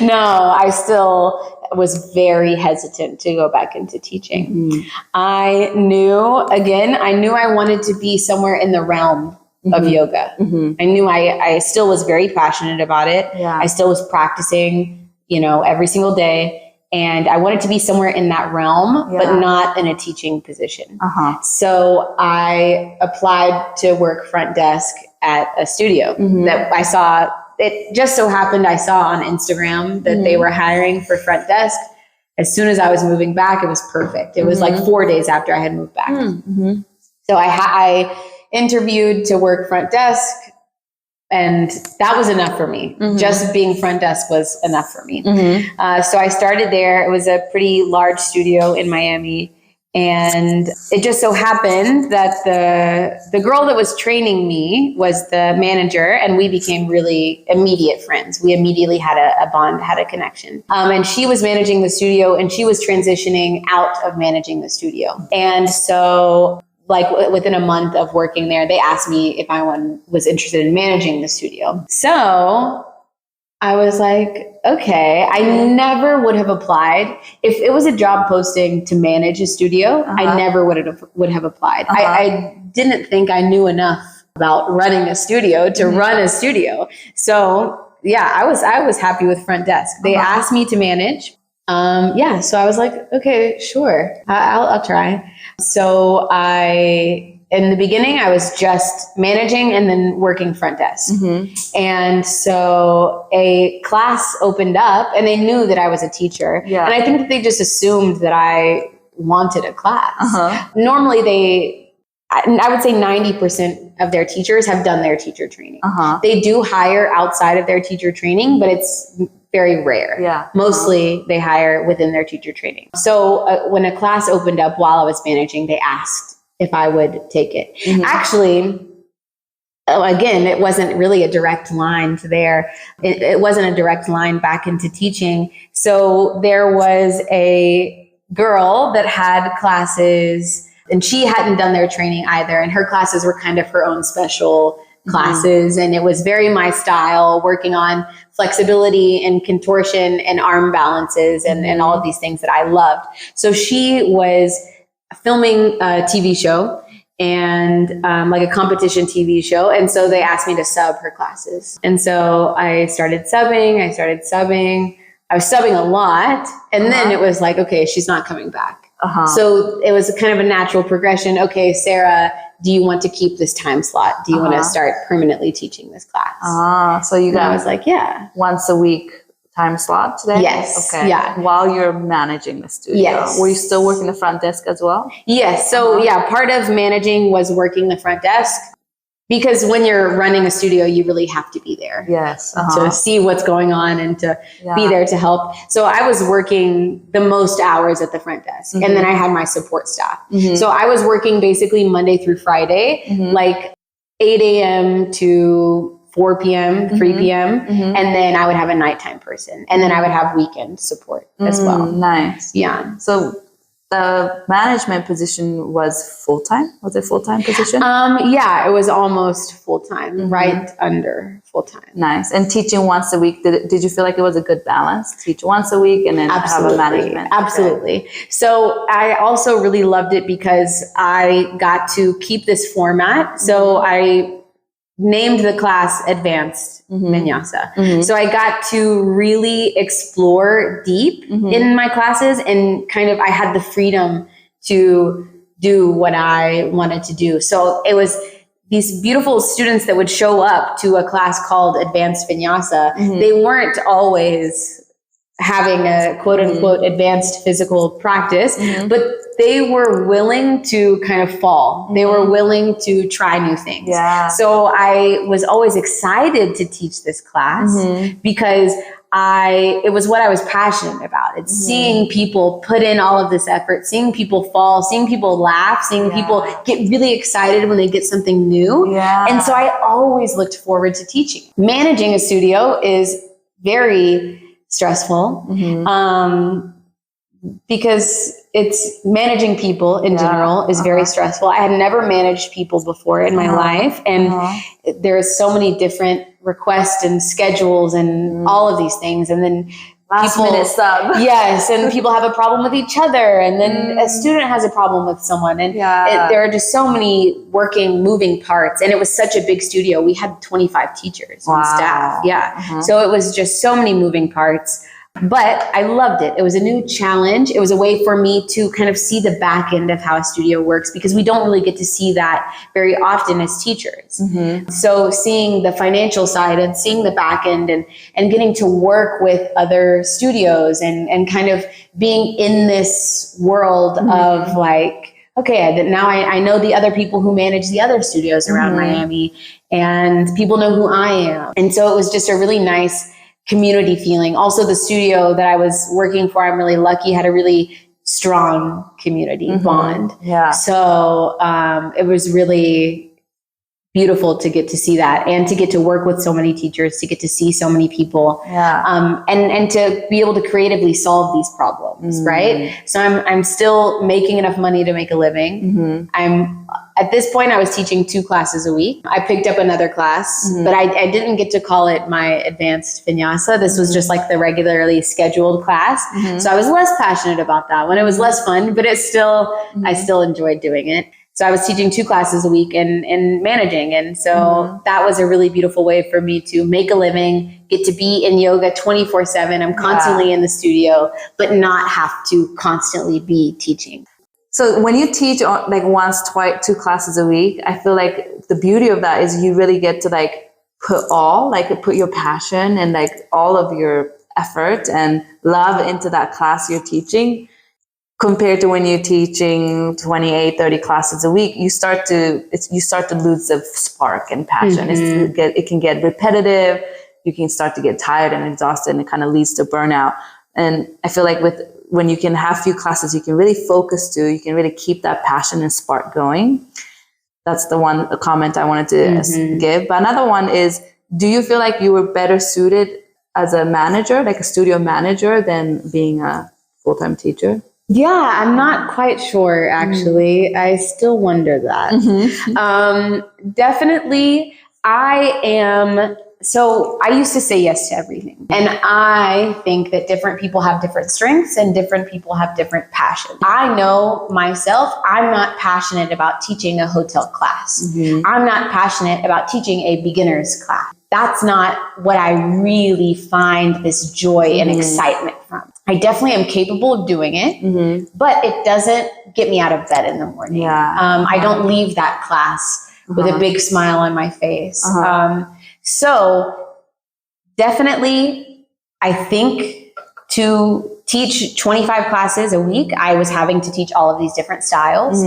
No, I still was very hesitant to go back into teaching. I knew I wanted to be somewhere in the realm of yoga. I knew I still was very passionate about it. I still was practicing, every single day. And I wanted to be somewhere in that realm, but not in a teaching position. So I applied to work front desk at a studio that I saw. It just so happened I saw on Instagram that they were hiring for front desk. As soon as I was moving back, it was perfect. It was like 4 days after I had moved back. So I interviewed to work front desk, and that was enough for me. Just being front desk was enough for me. So I started there. It was a pretty large studio in Miami. And it just so happened that the girl that was training me was the manager, and we became really immediate friends. We immediately had a bond, had a connection. And she was managing the studio, and she was transitioning out of managing the studio. And so like within a month of working there, they asked me if I was interested in managing the studio. So I was like, okay, I never would have applied. If it was a job posting to manage a studio, I never would have applied. I didn't think I knew enough about running a studio to run a studio. So yeah, I was happy with front desk. They asked me to manage. So I was like, okay, sure, I'll try. So in the beginning, I was just managing and then working front desk. And so a class opened up and they knew that I was a teacher. Yeah. And I think that they just assumed that I wanted a class. Normally I would say 90% of their teachers have done their teacher training. They do hire outside of their teacher training, but it's very rare. Yeah. Mostly they hire within their teacher training. So when a class opened up while I was managing, they asked if I would take it. Actually, again, it wasn't really a direct line to there. It wasn't a direct line back into teaching. So there was a girl that had classes and she hadn't done their training either. And her classes were kind of her own special classes. And it was very my style, working on flexibility and contortion and arm balances and all of these things that I loved. So she was filming a TV show and like a competition TV show. And so they asked me to sub her classes. And so I started subbing. I was subbing a lot. And then it was like, okay, she's not coming back. So it was kind of a natural progression. Okay, Sarah, do you want to keep this time slot? Do you want to start permanently teaching this class? So you got, I was like, yeah. Once a week time slot today? Yes. Okay. Yeah. While you're managing the studio. Yes. Were you still working the front desk as well? Yes. So yeah, part of managing was working the front desk. Because when you're running a studio, you really have to be there. Yes. To see what's going on and to be there to help. So I was working the most hours at the front desk. And then I had my support staff. So I was working basically Monday through Friday, like 8 a.m. to 4 p.m., 3 p.m. And then I would have a nighttime person. And then I would have weekend support as well. Nice. Yeah. So the management position was full-time? Was it full-time position? Yeah, it was almost full-time, right under full-time. Nice. And teaching once a week, did you feel like it was a good balance? Teach once a week and then have a management? Absolutely. Okay. So I also really loved it because I got to keep this format. So I named the class Advanced Vinyasa. So I got to really explore deep in my classes and kind of, I had the freedom to do what I wanted to do. So it was these beautiful students that would show up to a class called Advanced Vinyasa. They weren't always having a quote unquote advanced physical practice, but they were willing to kind of fall. They were willing to try new things. Yeah. So I was always excited to teach this class because it was what I was passionate about. It's seeing people put in all of this effort, seeing people fall, seeing people laugh, seeing people get really excited when they get something new. Yeah. And so I always looked forward to teaching. Managing a studio is very stressful because it's managing people in general is very stressful. I had never managed people before in my life. And there's so many different requests and schedules and all of these things. And then last minute sub. Yes. And people have a problem with each other. And then a student has a problem with someone. And there are just so many moving parts. And it was such a big studio. We had 25 teachers on staff. Yeah. So it was just so many moving parts. But I loved it. It was a new challenge. It was a way for me to kind of see the back end of how a studio works because we don't really get to see that very often as teachers. So seeing the financial side and seeing the back end and getting to work with other studios and kind of being in this world of like, okay, now I know the other people who manage the other studios around Miami and people know who I am. And so it was just a really nice community feeling. Also, the studio that I was working for, I'm really lucky, had a really strong community bond. Yeah. So it was really beautiful to get to see that and to get to work with so many teachers, to get to see so many people, and to be able to creatively solve these problems, right? So I'm still making enough money to make a living. At this point, I was teaching 2 classes a week. I picked up another class, but I didn't get to call it my Advanced Vinyasa. This was just like the regularly scheduled class. So I was less passionate about that one. It was less fun, but it's still, I still enjoyed doing it. So I was teaching 2 classes a week in managing. And so that was a really beautiful way for me to make a living, get to be in yoga 24/7. I'm constantly in the studio, but not have to constantly be teaching. So when you teach like once, twice, 2 classes a week, I feel like the beauty of that is you really get to like put your passion and like all of your effort and love into that class you're teaching, compared to when you're teaching 28, 30 classes a week. You start to lose the spark and passion. It can get repetitive. You can start to get tired and exhausted, and it kind of leads to burnout. And I feel like when you can have few classes, you can really focus to, you can really keep that passion and spark going. That's a comment I wanted to give. But another one is, do you feel like you were better suited as a manager, like a studio manager, than being a full-time teacher? Yeah, I'm not quite sure, actually. I still wonder that. Definitely, I am. So I used to say yes to everything. And I think that different people have different strengths and different people have different passions. I know myself, I'm not passionate about teaching a hotel class. I'm not passionate about teaching a beginner's class. That's not what I really find this joy and excitement from. I definitely am capable of doing it, but it doesn't get me out of bed in the morning. I don't leave that class with a big smile on my face. So definitely, I think to teach 25 classes a week, I was having to teach all of these different styles.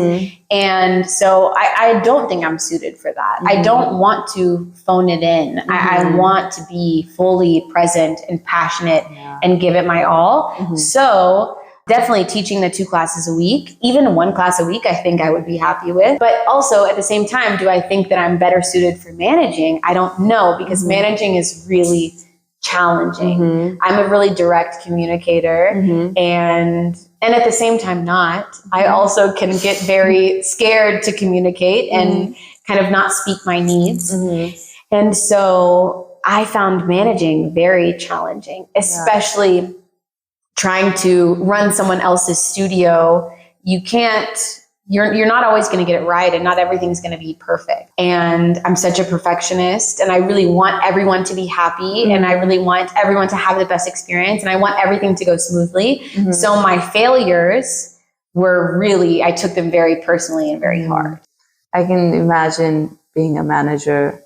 And so I don't think I'm suited for that. I don't want to phone it in. I want to be fully present and passionate and give it my all. So definitely teaching the 2 classes a week, even 1 class a week, I think I would be happy with. But also at the same time, do I think that I'm better suited for managing? I don't know, because managing is really challenging. I'm a really direct communicator and at the same time not. I also can get very scared to communicate and kind of not speak my needs. And so I found managing very challenging, especially trying to run someone else's studio. You're not always going to get it right, and not everything's going to be perfect. And I'm such a perfectionist, and I really want everyone to be happy, and I really want everyone to have the best experience, and I want everything to go smoothly. So my failures were really, I took them very personally and very hard. I can imagine being a manager.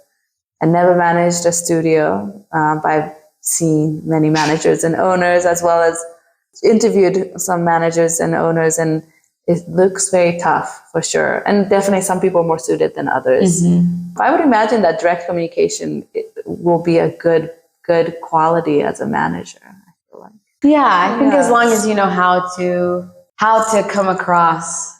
I never managed a studio, but I've seen many managers and owners, as well as interviewed some managers and owners, and it looks very tough for sure. And definitely some people are more suited than others. I would imagine that direct communication will be a good quality as a manager, I feel like. Yeah, I think as long as you know how to come across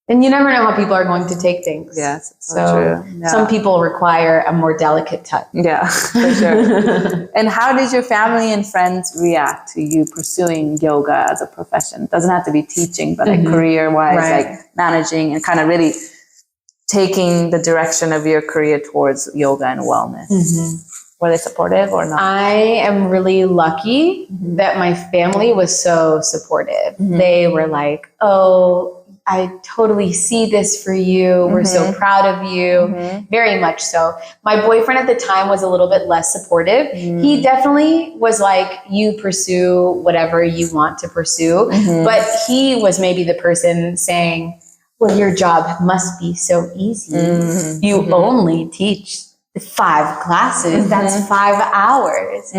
and you never know how people are going to take things. Yes, so true. Yeah. Some people require a more delicate touch. Yeah, for sure. And how did your family and friends react to you pursuing yoga as a profession? It doesn't have to be teaching, but like career-wise, like managing and kind of really taking the direction of your career towards yoga and wellness. Were they supportive or not? I am really lucky that my family was so supportive. They were like, oh, I totally see this for you. We're so proud of you. Very much so. My boyfriend at the time was a little bit less supportive. He definitely was like, you pursue whatever you want to pursue. But he was maybe the person saying, well, your job must be so easy. You only teach 5 classes. That's 5 hours.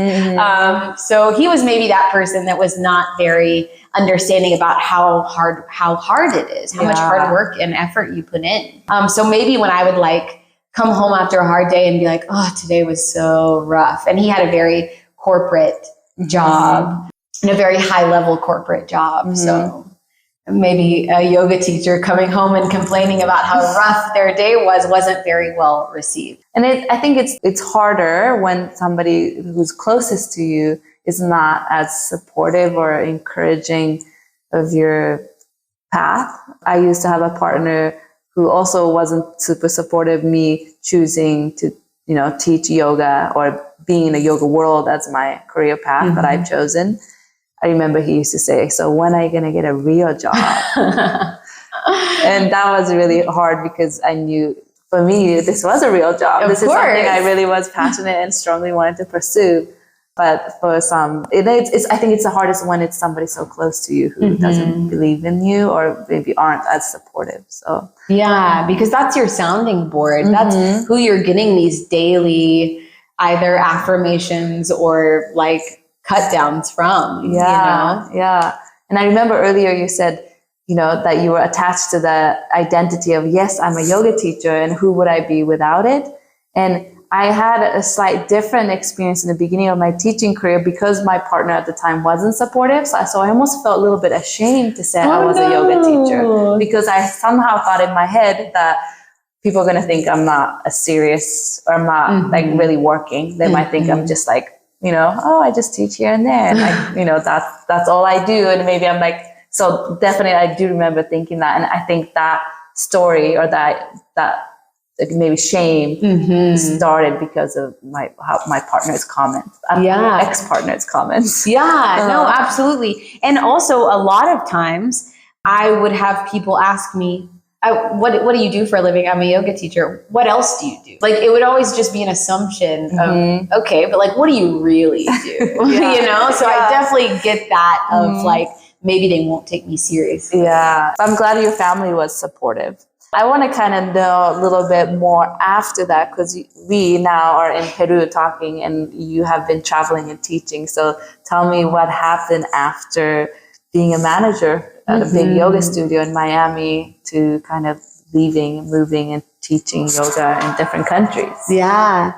So he was maybe that person that was not very understanding about how hard it is, how much hard work and effort you put in. So maybe when I would like come home after a hard day and be like, oh, today was so rough. And he had a very corporate job and a very high level corporate job. So maybe a yoga teacher coming home and complaining about how rough their day wasn't very well received. And I think it's harder when somebody who's closest to you is not as supportive or encouraging of your path. I used to have a partner who also wasn't super supportive of me choosing to, teach yoga or being in the yoga world as my career path that I've chosen. I remember he used to say, so when are you going to get a real job? And that was really hard because I knew for me, this was a real job. This is something I really was passionate and strongly wanted to pursue. But for some, I think it's the hardest when it's somebody so close to you who doesn't believe in you or maybe aren't as supportive. So yeah, because that's your sounding board. That's who you're getting these daily either affirmations or like cut downs from. Yeah, you know? yeah. And I remember earlier you said, that you were attached to the identity of, yes, I'm a yoga teacher and who would I be without it? And I had a slight different experience in the beginning of my teaching career because my partner at the time wasn't supportive. So I almost felt a little bit ashamed to say I was a yoga teacher because I somehow thought in my head that people are going to think I'm not as serious or I'm not like really working. They might think I'm just like, I just teach here and there. And like, that's all I do. And maybe I'm like, so definitely I do remember thinking that. And I think that story or that maybe shame started because of my partner's comments, ex-partner's comments. Yeah, no, absolutely. And also a lot of times I would have people ask me, what do you do for a living? I'm a yoga teacher. What else do you do? Like it would always just be an assumption of, okay, but like, what do you really do? So I definitely get that of like, maybe they won't take me seriously. Yeah. I'm glad your family was supportive. I want to kind of know a little bit more after that because we now are in Peru talking and you have been traveling and teaching. So tell me what happened after being a manager at a big yoga studio in Miami to kind of leaving, moving and teaching yoga in different countries. Yeah.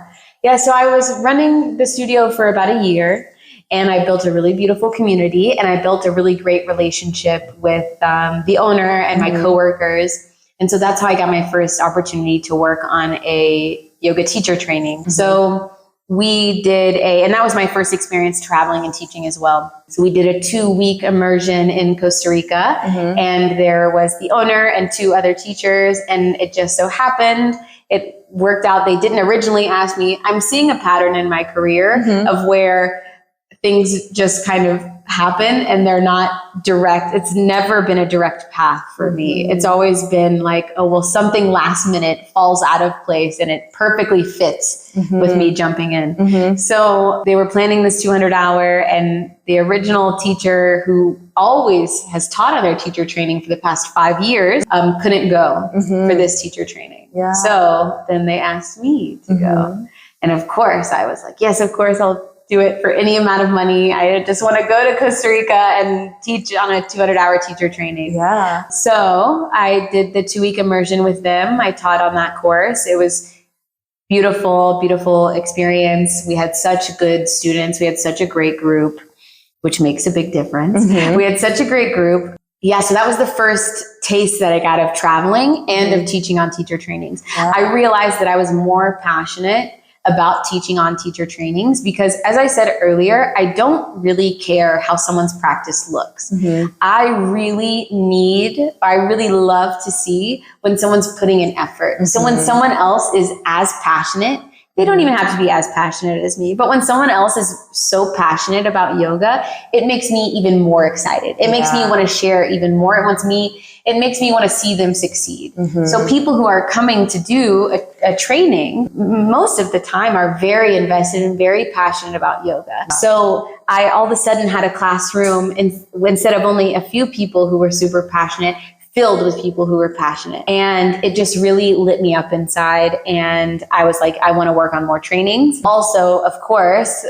So I was running the studio for about a year. And I built a really beautiful community and I built a really great relationship with the owner and my coworkers. And so that's how I got my first opportunity to work on a yoga teacher training. So we did and that was my first experience traveling and teaching as well. So we did a 2-week immersion in Costa Rica and there was the owner and 2 other teachers. And it just so happened, it worked out. They didn't originally ask me. I'm seeing a pattern in my career of where things just kind of happen and they're not direct. It's never been a direct path for me. It's always been like, oh, well, something last minute falls out of place and it perfectly fits with me jumping in. So they were planning this 200-hour and the original teacher who always has taught other teacher training for the past 5 years couldn't go for this teacher training. So then they asked me to go. And of course I was like, yes, of course I'll do it for any amount of money. I just want to go to Costa Rica and teach on a 200-hour teacher training. Yeah. So I did the 2-week immersion with them. I taught on that course. It was beautiful, beautiful experience. We had such good students. We had such a great group, which makes a big difference. We had such a great group. Yeah, so that was the first taste that I got of traveling and of teaching on teacher trainings. I realized that I was more passionate about teaching on teacher trainings because, as I said earlier, I don't really care how someone's practice looks. I really love to see when someone's putting in effort. So when someone else is as passionate, they don't even have to be as passionate as me, but when someone else is so passionate about yoga, it makes me even more excited. It makes me want to share even more. It makes me want to see them succeed. So people who are coming to do a training, most of the time are very invested and very passionate about yoga. So I all of a sudden had a classroom instead of only a few people who were super passionate, filled with people who were passionate. And it just really lit me up inside. And I was like, I want to work on more trainings. Also, of course,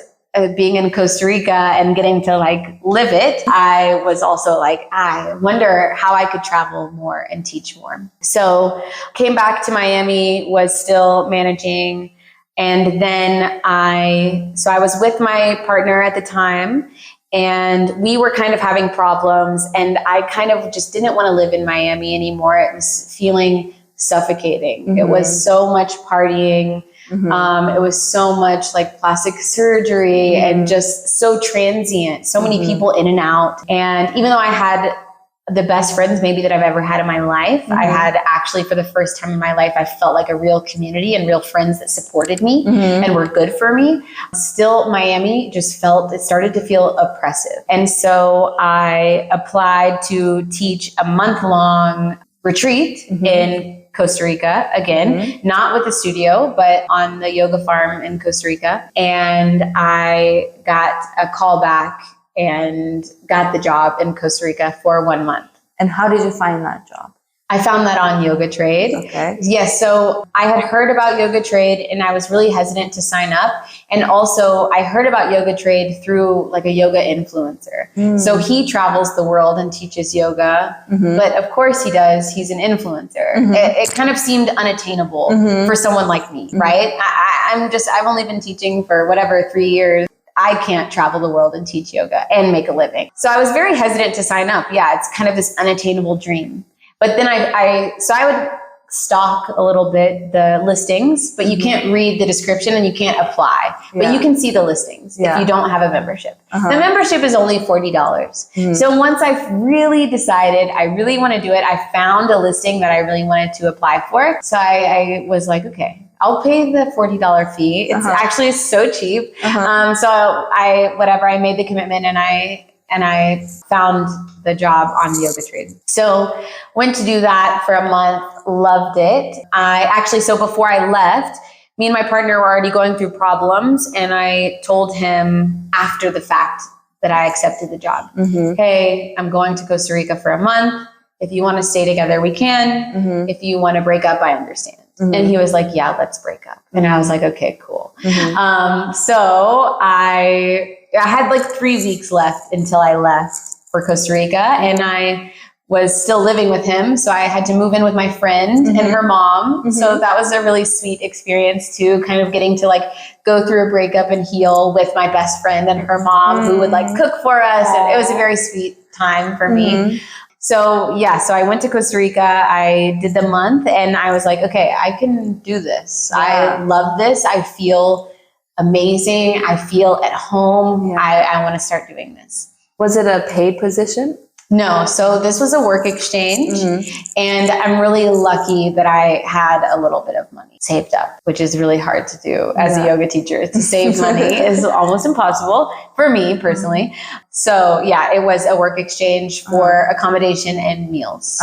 being in Costa Rica and getting to like live it, I was also like, I wonder how I could travel more and teach more. So came back to Miami, was still managing. And then I was with my partner at the time and we were kind of having problems and I kind of just didn't want to live in Miami anymore. It was feeling suffocating. It was so much partying. It was so much like plastic surgery and just so transient, so many people in and out. And even though I had the best friends maybe that I've ever had in my life, I had actually for the first time in my life, I felt like a real community and real friends that supported me and were good for me. Still, Miami just it started to feel oppressive. And so I applied to teach a month-long retreat in Costa Rica again, not with a studio, but on the yoga farm in Costa Rica. And I got a call back and got the job in Costa Rica for 1 month. And how did you find that job? I found that on Yoga Trade. Okay. Yes. So I had heard about Yoga Trade and I was really hesitant to sign up. And also I heard about Yoga Trade through like a yoga influencer. So he travels the world and teaches yoga, but of course he does. He's an influencer. It kind of seemed unattainable for someone like me, right? I've only been teaching for 3 years. I can't travel the world and teach yoga and make a living. So I was very hesitant to sign up. Yeah, it's kind of this unattainable dream. But then I would stalk a little bit the listings, but you can't read the description and you can't apply. But you can see the listings if you don't have a membership. The membership is only $40. So once I really decided I really want to do it, I found a listing that I really wanted to apply for. So I was like, okay, I'll pay the $40 fee. It's actually so cheap. So I made the commitment and I found the job on Yoga Trade. So went to do that for a month, loved it. So before I left, me and my partner were already going through problems and I told him after the fact that I accepted the job. Hey, I'm going to Costa Rica for a month. If you want to stay together, we can. If you want to break up, I understand. And he was like, yeah, let's break up. And I was like, okay, cool. So I had like 3 weeks left until I left for Costa Rica and I was still living with him. So I had to move in with my friend and her mom. So that was a really sweet experience too, kind of getting to like go through a breakup and heal with my best friend and her mom who would like cook for us. And it was a very sweet time for me. So so I went to Costa Rica, I did the month and I was like, okay, I can do this. I love this. I feel amazing. I feel at home. I want to start doing this. Was it a paid position? No. So this was a work exchange and I'm really lucky that I had a little bit of money saved up, which is really hard to do as a yoga teacher. To save money is almost impossible for me personally. So it was a work exchange for accommodation and meals.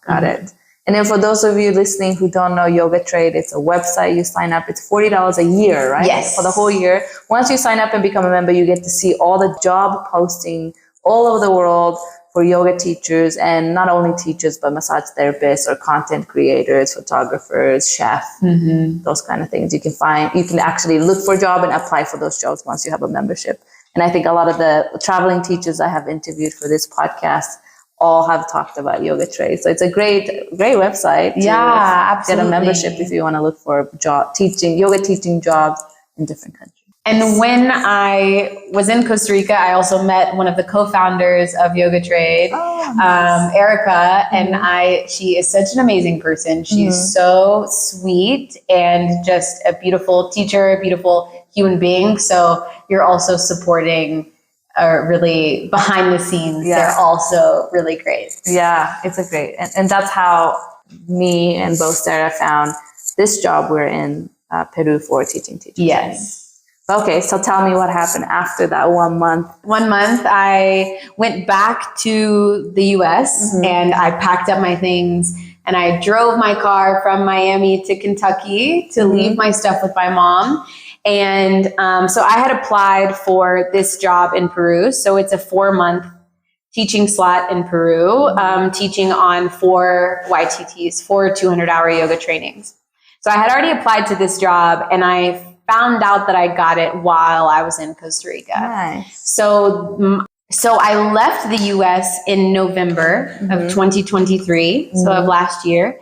Got it. And then for those of you listening who don't know Yoga Trade, it's a website. You sign up. It's $40 a year, right? Yes. For the whole year. Once you sign up and become a member, you get to see all the job posting all over the world for yoga teachers, and not only teachers, but massage therapists or content creators, photographers, chefs, those kind of things. You can actually look for a job and apply for those jobs once you have a membership. And I think a lot of the traveling teachers I have interviewed for this podcast all have talked about Yoga Trade. So it's a great website to get a membership if you want to look for yoga teaching jobs in different countries. And when I was in Costa Rica, I also met one of the co-founders of Yoga Trade, Erica, and she is such an amazing person. She's so sweet and just a beautiful teacher, a beautiful human being. So you're also supporting really behind the scenes. They're also really great. Yeah, it's a great. And that's how me and both Sarah found this job we're in Peru for teaching teachers. Yes. Okay, so tell me what happened after that 1 month. 1 month, I went back to the US and I packed up my things and I drove my car from Miami to Kentucky to leave my stuff with my mom. And so I had applied for this job in Peru. So it's a 4-month teaching slot in Peru, teaching on 4 YTTs, 4 200-hour yoga trainings. So I had already applied to this job and I found out that I got it while I was in Costa Rica. Nice. So I left the US in November of 2023, so of last year.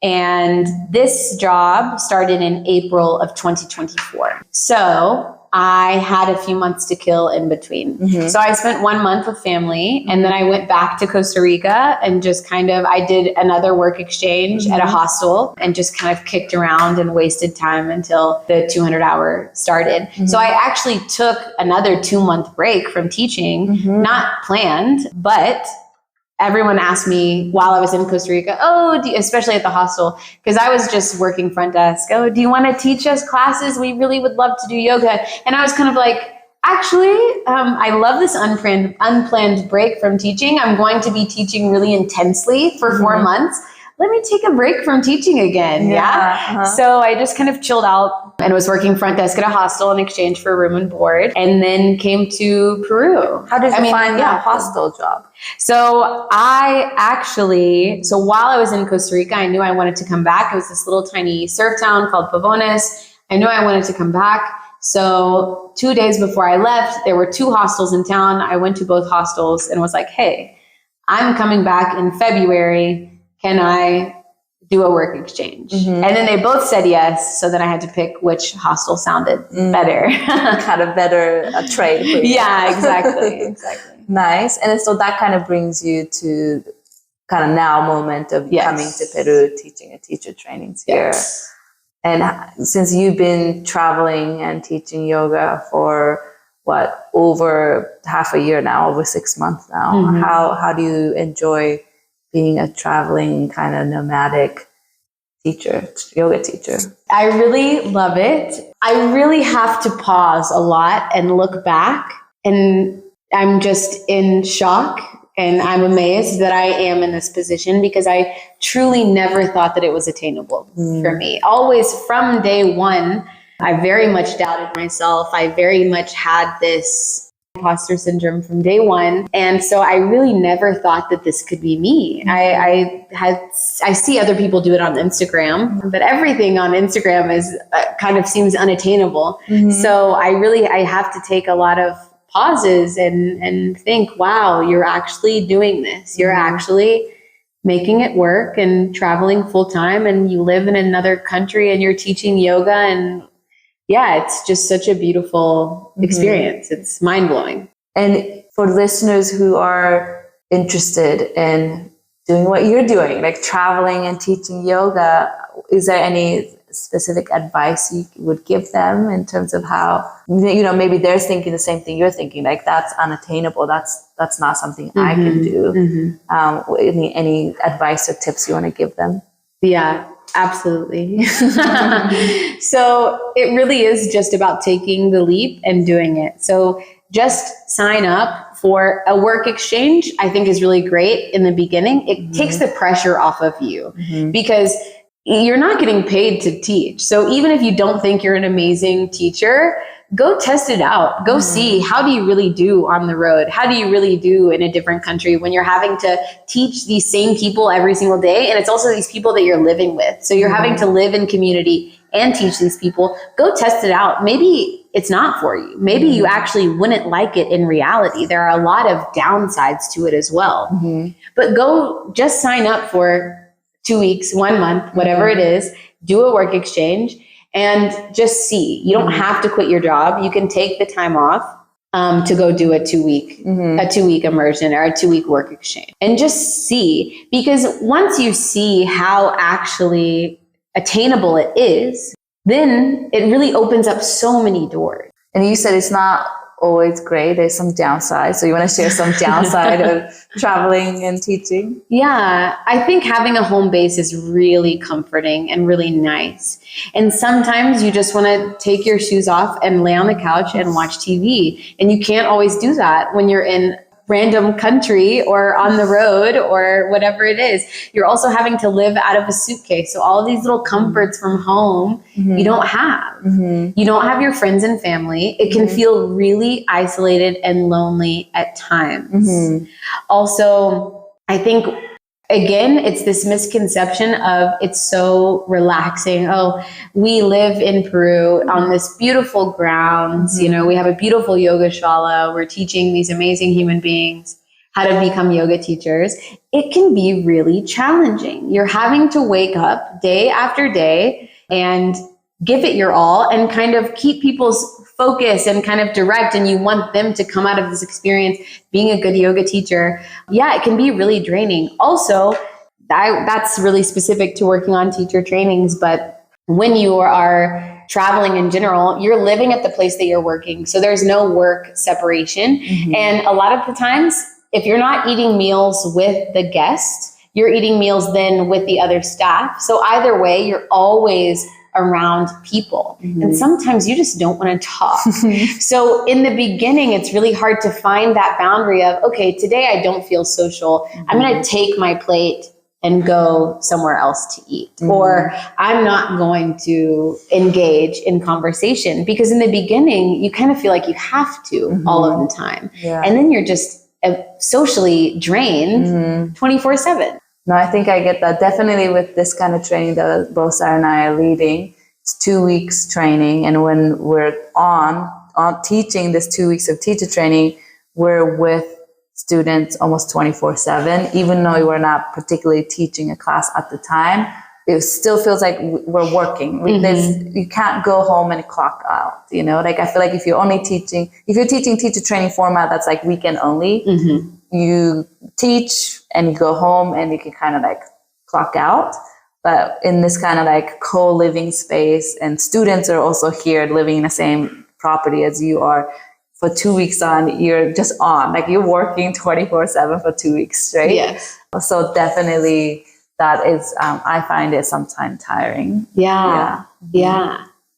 And this job started in April of 2024. So I had a few months to kill in between. So I spent 1 month with family and then I went back to Costa Rica and just I did another work exchange at a hostel and just kind of kicked around and wasted time until the 200-hour started. So I actually took another 2-month break from teaching, not planned, but everyone asked me while I was in Costa Rica, especially at the hostel, because I was just working front desk. Oh, do you want to teach us classes? We really would love to do yoga. And I was kind of like, actually, I love this unplanned break from teaching. I'm going to be teaching really intensely for 4 months. let me take a break from teaching again. Yeah. So I just kind of chilled out and was working front desk at a hostel in exchange for room and board, and then came to Peru. How did you find that hostel job? So while I was in Costa Rica, I knew I wanted to come back. It was this little tiny surf town called Pavones. I knew I wanted to come back. So 2 days before I left, there were 2 hostels in town. I went to both hostels and was like, hey, I'm coming back in February. Can I do a work exchange? And then they both said yes. So then I had to pick which hostel sounded better. Kind of better a trade for you. Yeah, exactly. Nice. And so that kind of brings you to kind of now moment of coming to Peru, teaching a teacher trainings here. Yes. And since you've been traveling and teaching yoga for over half a year now, over 6 months now, how do you enjoy being a traveling kind of nomadic teacher, yoga teacher? I really love it. I really have to pause a lot and look back, and I'm just in shock and I'm amazed that I am in this position, because I truly never thought that it was attainable for me. Always from day one, I very much doubted myself. I very much had this imposter syndrome from day one. And so I really never thought that this could be me. I see other people do it on Instagram, but everything on Instagram is kind of seems unattainable. So I have to take a lot of pauses and think, wow, you're actually doing this. You're actually making it work and traveling full time, and you live in another country and you're teaching yoga, and it's just such a beautiful experience. It's mind-blowing. And for listeners who are interested in doing what you're doing, like traveling and teaching yoga, is there any specific advice you would give them in terms of how, maybe they're thinking the same thing you're thinking, like that's unattainable, that's not something I can do. Any advice or tips you want to give them? Yeah, absolutely. So it really is just about taking the leap and doing it. So just sign up for a work exchange. I think is really great in the beginning. It takes the pressure off of you, because you're not getting paid to teach. So even if you don't think you're an amazing teacher, go test it out. Go see, how do you really do on the road? How do you really do in a different country when you're having to teach these same people every single day? And it's also these people that you're living with. So you're having to live in community and teach these people. Go test it out. Maybe it's not for you. Maybe you actually wouldn't like it in reality. There are a lot of downsides to it as well. But go just sign up for 2 weeks, 1 month, whatever it is, do a work exchange and just see. You don't have to quit your job. You can take the time off to go do a 2-week immersion or a 2-week work exchange and just see. Because once you see how actually attainable it is, then it really opens up so many doors. And you said it's not always great. There's some downside. So you want to share some downside of traveling and teaching? Yeah, I think having a home base is really comforting and really nice. And sometimes you just want to take your shoes off and lay on the couch and watch TV. And you can't always do that when you're in random country or on the road or whatever it is. You're also having to live out of a suitcase. So all of these little comforts from home, you don't have. You don't have your friends and family. It can feel really isolated and lonely at times. Also, I think, again, it's this misconception of it's so relaxing. Oh, we live in Peru on this beautiful grounds. We have a beautiful yoga shala. We're teaching these amazing human beings how to become yoga teachers. It can be really challenging. You're having to wake up day after day and give it your all and kind of keep people's focus and kind of direct, and you want them to come out of this experience being a good yoga teacher. Yeah, it can be really draining. Also, that's really specific to working on teacher trainings, but when you are traveling in general, you're living at the place that you're working. So there's no work separation. And a lot of the times, if you're not eating meals with the guest, you're eating meals then with the other staff. So either way, you're always around people. And sometimes you just don't want to talk. So in the beginning, it's really hard to find that boundary of, okay, today I don't feel social. I'm going to take my plate and go somewhere else to eat. Or I'm not going to engage in conversation, because in the beginning, you kind of feel like you have to all of the time. Yeah. And then you're just socially drained 24/7. No, I think I get that. Definitely with this kind of training that both Sarah and I are leading, it's 2 weeks training. And when we're on teaching this 2 weeks of teacher training, we're with students almost 24/7, even though we're not particularly teaching a class at the time. It still feels like we're working. You can't go home and clock out, Like I feel like if you're teaching teacher training format, that's like weekend only, you teach and you go home and you can kind of like clock out. But in this kind of like co-living space, and students are also here living in the same property as you are, for 2 weeks on, you're just on, like you're working 24/7 for 2 weeks straight. Yes. So definitely that is, I find it sometimes tiring. Yeah.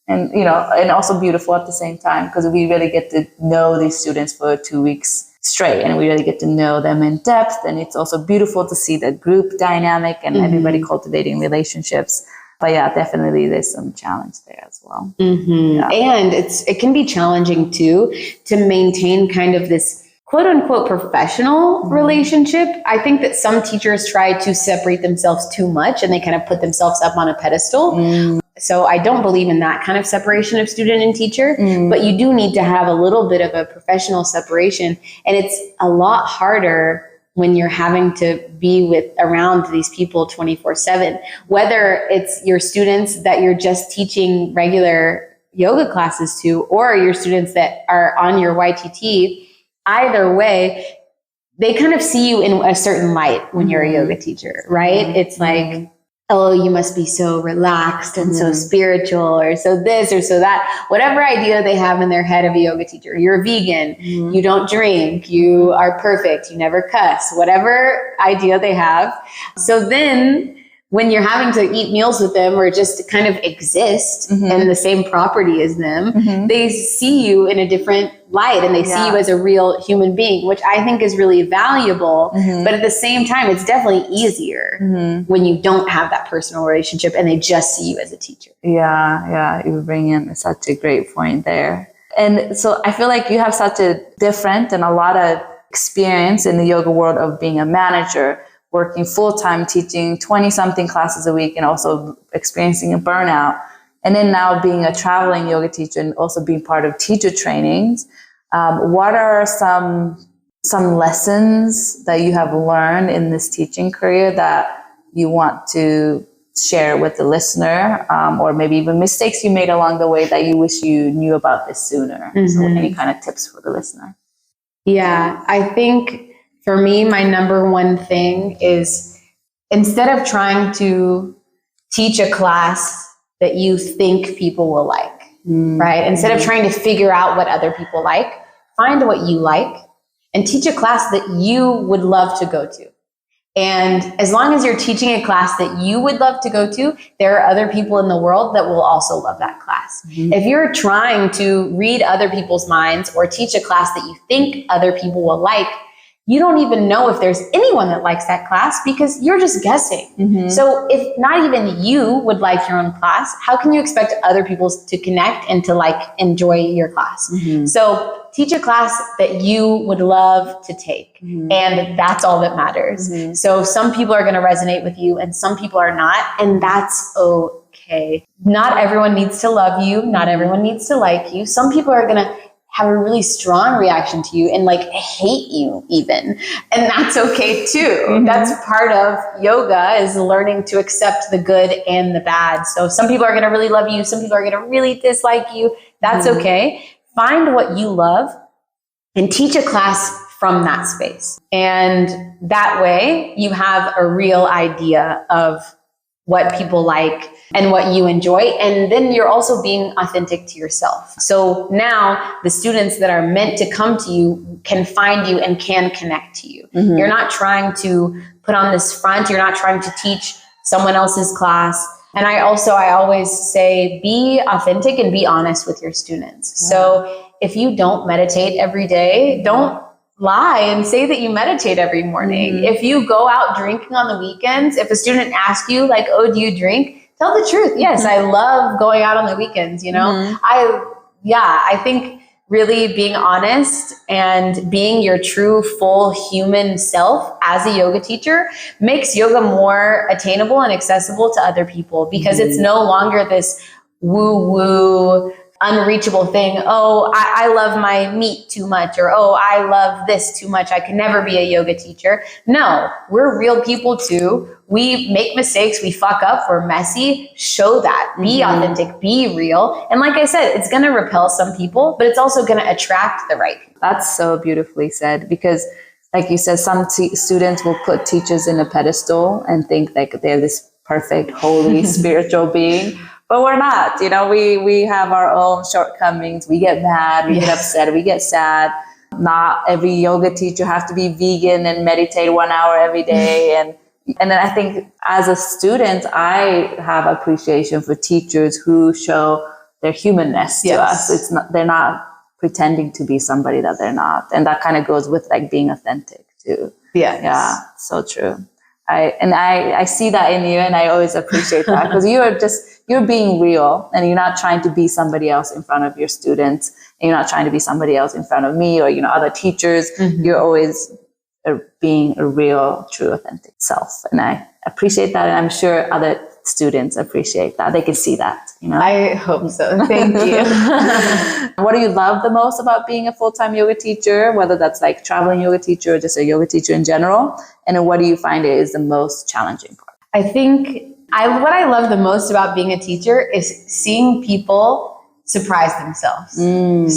And, and also beautiful at the same time, because we really get to know these students for 2 weeks straight, and we really get to know them in depth. And it's also beautiful to see the group dynamic and everybody cultivating relationships. But yeah, definitely there's some challenge there as well. Yeah. And it can be challenging too to maintain kind of this quote unquote professional relationship. I think that some teachers try to separate themselves too much, and they kind of put themselves up on a pedestal. So I don't believe in that kind of separation of student and teacher, but you do need to have a little bit of a professional separation. And it's a lot harder when you're having to be around these people 24/7, whether it's your students that you're just teaching regular yoga classes to, or your students that are on your YTT. Either way, they kind of see you in a certain light when you're a yoga teacher, right? It's like, oh, you must be so relaxed and so spiritual, or so this or so that, whatever idea they have in their head of a yoga teacher. You're a vegan, you don't drink, you are perfect, you never cuss, whatever idea they have. So then when you're having to eat meals with them or just kind of exist in the same property as them, they see you in a different light, and they see you as a real human being, which I think is really valuable. But at the same time, it's definitely easier when you don't have that personal relationship and they just see you as a teacher. Yeah, you bring in such a great point there. And so I feel like you have such a different and a lot of experience in the yoga world of being a manager, working full-time, teaching 20-something classes a week, and also experiencing a burnout. And then now being a traveling yoga teacher and also being part of teacher trainings. What are some lessons that you have learned in this teaching career that you want to share with the listener, or maybe even mistakes you made along the way that you wish you knew about this sooner? So any kind of tips for the listener? Yeah, I think for me, my number one thing is, instead of trying to teach a class that you think people will like, right? Instead of trying to figure out what other people like, find what you like and teach a class that you would love to go to. And as long as you're teaching a class that you would love to go to, there are other people in the world that will also love that class. If you're trying to read other people's minds or teach a class that you think other people will like, you don't even know if there's anyone that likes that class, because you're just guessing. So if not even you would like your own class, how can you expect other people to connect and to enjoy your class? So teach a class that you would love to take. And that's all that matters. So some people are going to resonate with you and some people are not, and that's okay. Not everyone needs to love you. Not everyone needs to like you. Some people are going to have a really strong reaction to you and hate you even. And that's okay too. That's part of yoga, is learning to accept the good and the bad. So some people are going to really love you. Some people are going to really dislike you. That's okay. Find what you love and teach a class from that space. And that way you have a real idea of what people like and what you enjoy. And then you're also being authentic to yourself. So now the students that are meant to come to you can find you and can connect to you. You're not trying to put on this front. You're not trying to teach someone else's class. And I always say, be authentic and be honest with your students. So if you don't meditate every day, don't lie and say that you meditate every morning. If you go out drinking on the weekends, if a student asks you like, oh, do you drink? Tell the truth. Yes, I love going out on the weekends, you know? I think really being honest and being your true full human self as a yoga teacher makes yoga more attainable and accessible to other people, because it's no longer this woo-woo unreachable thing. Oh, I love my meat too much, or oh, I love this too much, I can never be a yoga teacher. No, we're real people too. We make mistakes, we fuck up, we're messy. Show that. Be authentic, be real. And like I said, it's going to repel some people, but it's also going to attract the right people. That's so beautifully said, because like you said, some students will put teachers in a pedestal and think like they're this perfect, holy, spiritual being. But we're not, you know, we have our own shortcomings. We get mad, we get upset, we get sad. Not every yoga teacher has to be vegan and meditate 1 hour every day. And then I think as a student, I have appreciation for teachers who show their humanness to us. They're not pretending to be somebody that they're not. And that kind of goes with like being authentic too. Yeah, so true. I see that in you, and I always appreciate that, because you're being real, and you're not trying to be somebody else in front of your students, and you're not trying to be somebody else in front of me or, you know, other teachers. You're always being a real, true, authentic self. And I appreciate that. And I'm sure other students appreciate that. They can see that, you know? I hope so. Thank you. What do you love the most about being a full-time yoga teacher, whether that's like traveling yoga teacher or just a yoga teacher in general? And what do you find is the most challenging part? I think what I love the most about being a teacher is seeing people surprise themselves.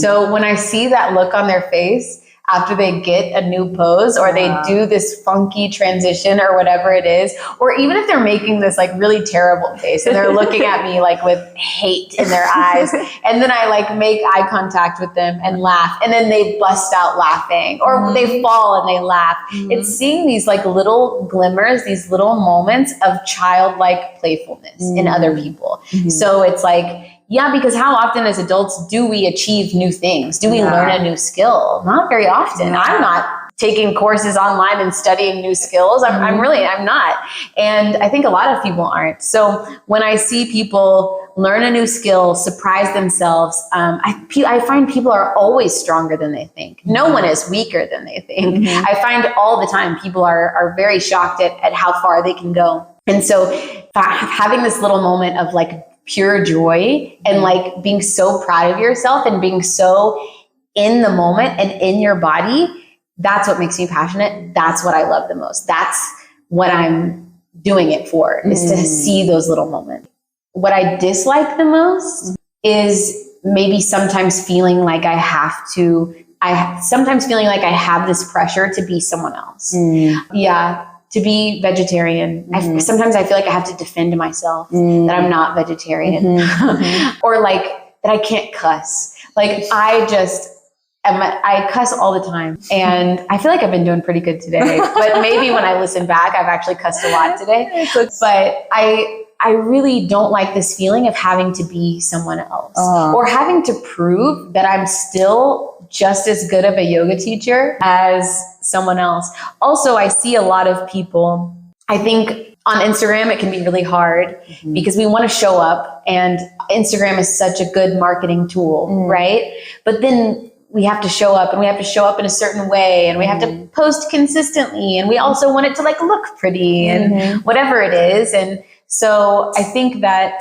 So when I see that look on their face after they get a new pose, or they do this funky transition or whatever it is, or even if they're making this like really terrible face and they're looking at me like with hate in their eyes, and then I like make eye contact with them and laugh, and then they bust out laughing, or they fall and they laugh. It's seeing these like little glimmers, these little moments of childlike playfulness in other people. So it's like, yeah, because how often as adults do we achieve new things? Do we learn a new skill? Not very often. I'm not taking courses online and studying new skills. I'm not. And I think a lot of people aren't. So when I see people learn a new skill, surprise themselves, I find people are always stronger than they think. No one is weaker than they think. I find all the time people are very shocked at how far they can go. And so having this little moment of like pure joy and like being so proud of yourself and being so in the moment and in your body, that's what makes me passionate. That's what I love the most. That's what I'm doing it for, is to see those little moments. What I dislike the most is maybe sometimes feeling like I have this pressure to be someone else. To be vegetarian. Sometimes I feel like I have to defend myself that I'm not vegetarian. Or like that I can't cuss. Like I cuss all the time. And I feel like I've been doing pretty good today. But maybe when I listen back, I've actually cussed a lot today. But I really don't like this feeling of having to be someone else, or having to prove that I'm still just as good of a yoga teacher as someone else. Also, I see a lot of people, I think on Instagram, it can be really hard because we want to show up, and Instagram is such a good marketing tool, right? But then we have to show up, and we have to show up in a certain way, and we have to post consistently, and we also want it to like look pretty and whatever it is. And so I think that,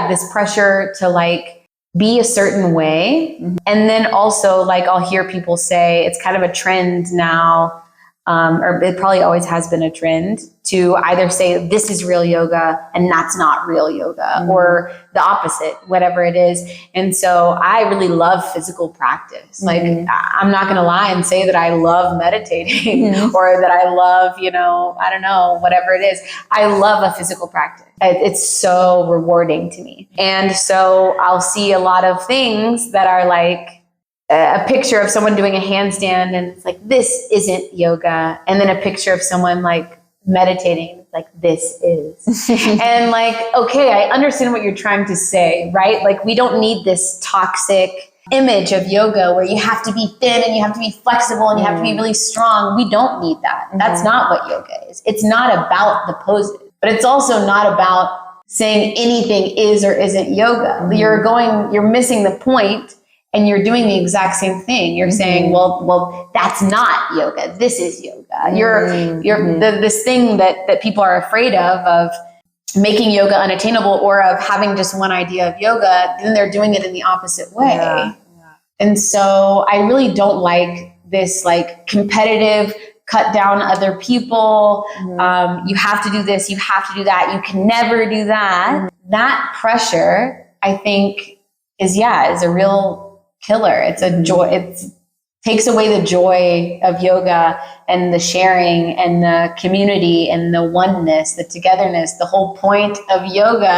this pressure to like be a certain way. And then also like, I'll hear people say it's kind of a trend now, or it probably always has been a trend to either say this is real yoga and that's not real yoga, or the opposite, whatever it is. And so I really love physical practice. Like I'm not going to lie and say that I love meditating or that I love, I don't know, whatever it is. I love a physical practice. It's so rewarding to me. And so I'll see a lot of things that are like a picture of someone doing a handstand, and it's like, this isn't yoga. And then a picture of someone like meditating, it's like, this is. And like, okay, I understand what you're trying to say, right? Like we don't need this toxic image of yoga where you have to be thin and you have to be flexible and you have to be really strong. We don't need that. That's not what yoga is. It's not about the poses, but it's also not about saying anything is or isn't yoga. You're missing the point and you're doing the exact same thing. You're saying, well, that's not yoga. This is yoga. You're this thing that people are afraid of making yoga unattainable or of having just one idea of yoga, then they're doing it in the opposite way. Yeah. And so I really don't like this like competitive cut down other people. You have to do this, you have to do that, you can never do that. That pressure, I think, is a real killer. It's a joy. It takes away the joy of yoga and the sharing and the community and the oneness, the togetherness, the whole point of yoga.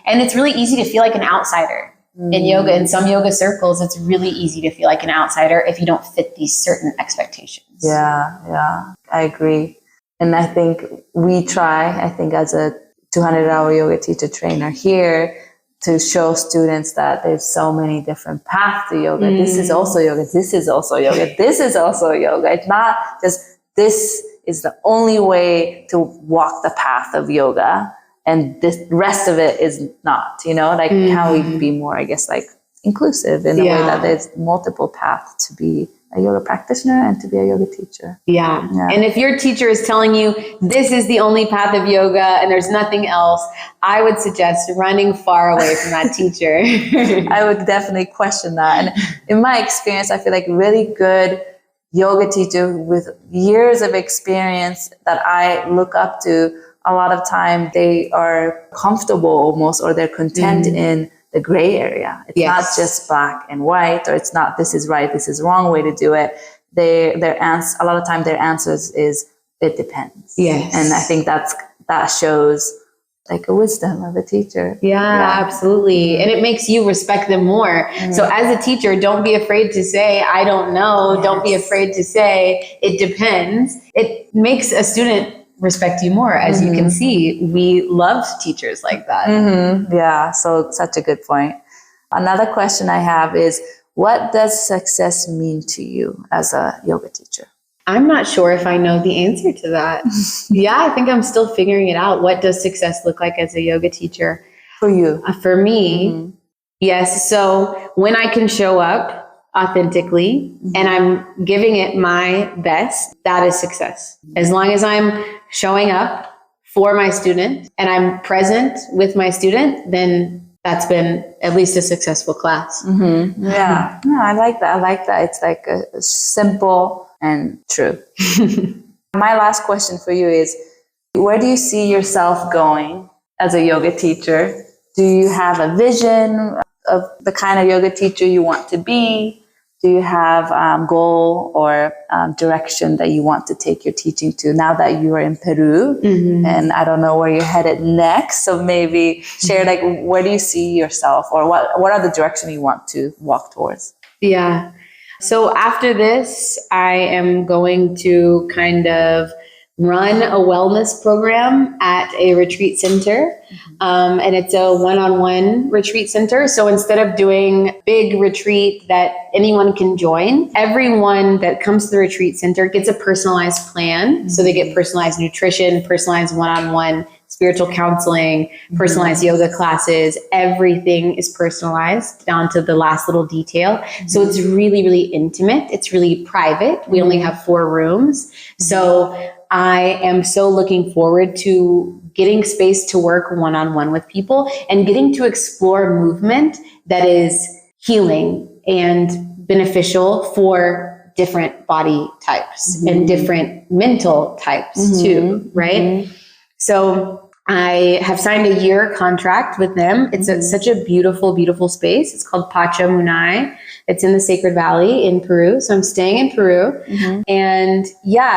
And it's really easy to feel like an outsider in yoga. In some yoga circles, it's really easy to feel like an outsider if you don't fit these certain expectations. Yeah, I agree. And I think we try, as a 200-hour yoga teacher trainer here, to show students that there's so many different paths to yoga. This is also yoga. This is also yoga. This is also yoga. It's not just this is the only way to walk the path of yoga, and this rest of it is not. Like how we be more, I guess, like inclusive in a way that there's multiple paths to be a yoga practitioner and to be a yoga teacher. Yeah. And if your teacher is telling you this is the only path of yoga and there's nothing else, I would suggest running far away from that teacher. I would definitely question that. And in my experience, I feel like really good yoga teacher with years of experience that I look up to, a lot of time they are comfortable almost, or they're content in the gray area. It's not just black and white, or it's not this is right, this is wrong way to do it. A lot of time their answers is it depends. Yes. And I think that shows like a wisdom of a teacher. Yeah, absolutely. And it makes you respect them more. So as a teacher, don't be afraid to say, I don't know. Don't be afraid to say, it depends. It makes a student respect you more. As you can see, we love teachers like that. Yeah, so such a good point. Another question I have is, what does success mean to you as a yoga teacher? I'm not sure if I know the answer to that. I think I'm still figuring it out. What does success look like as a yoga teacher? For you? For me, yes. So when I can show up authentically and I'm giving it my best, that is success. As long as I'm showing up for my student and I'm present with my student, then that's been at least a successful class. Yeah, no, I like that. It's like a simple and true. My last question for you is, where do you see yourself going as a yoga teacher? Do you have a vision of the kind of yoga teacher you want to be? Do you have goal or direction that you want to take your teaching to now that you are in Peru? And I don't know where you're headed next. So maybe share like, where do you see yourself, or what are the direction you want to walk towards? Yeah. So after this, I am going to kind of run a wellness program at a retreat center. And it's a one-on-one retreat center. So instead of doing big retreat that anyone can join, everyone that comes to the retreat center gets a personalized plan. So they get personalized nutrition, personalized one-on-one spiritual counseling, personalized yoga classes. Everything is personalized down to the last little detail. So it's really, really intimate. It's really private. We only have 4 rooms. So I am so looking forward to getting space to work one-on-one with people and getting to explore movement that is healing and beneficial for different body types and different mental types too, right? So I have signed a year contract with them. It's such a beautiful, beautiful space. It's called Pachamunay. It's in the Sacred Valley in Peru. So I'm staying in Peru. And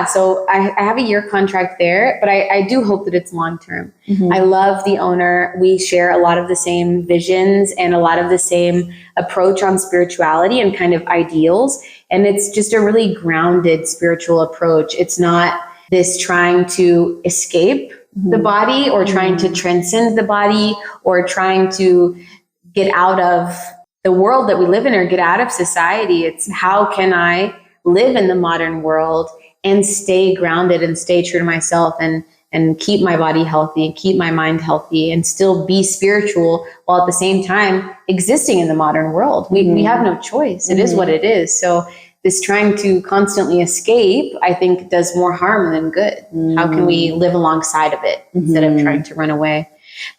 so I have a year contract there, but I do hope that it's long-term. I love the owner. We share a lot of the same visions and a lot of the same approach on spirituality and kind of ideals. And it's just a really grounded spiritual approach. It's not this trying to escape the body or trying to transcend the body or trying to get out of the world that we live in or get out of society. It's how can I live in the modern world and stay grounded and stay true to myself and keep my body healthy and keep my mind healthy and still be spiritual while at the same time existing in the modern world. We have no choice. It is what it is. So this trying to constantly escape, I think, does more harm than good. How can we live alongside of it instead of trying to run away?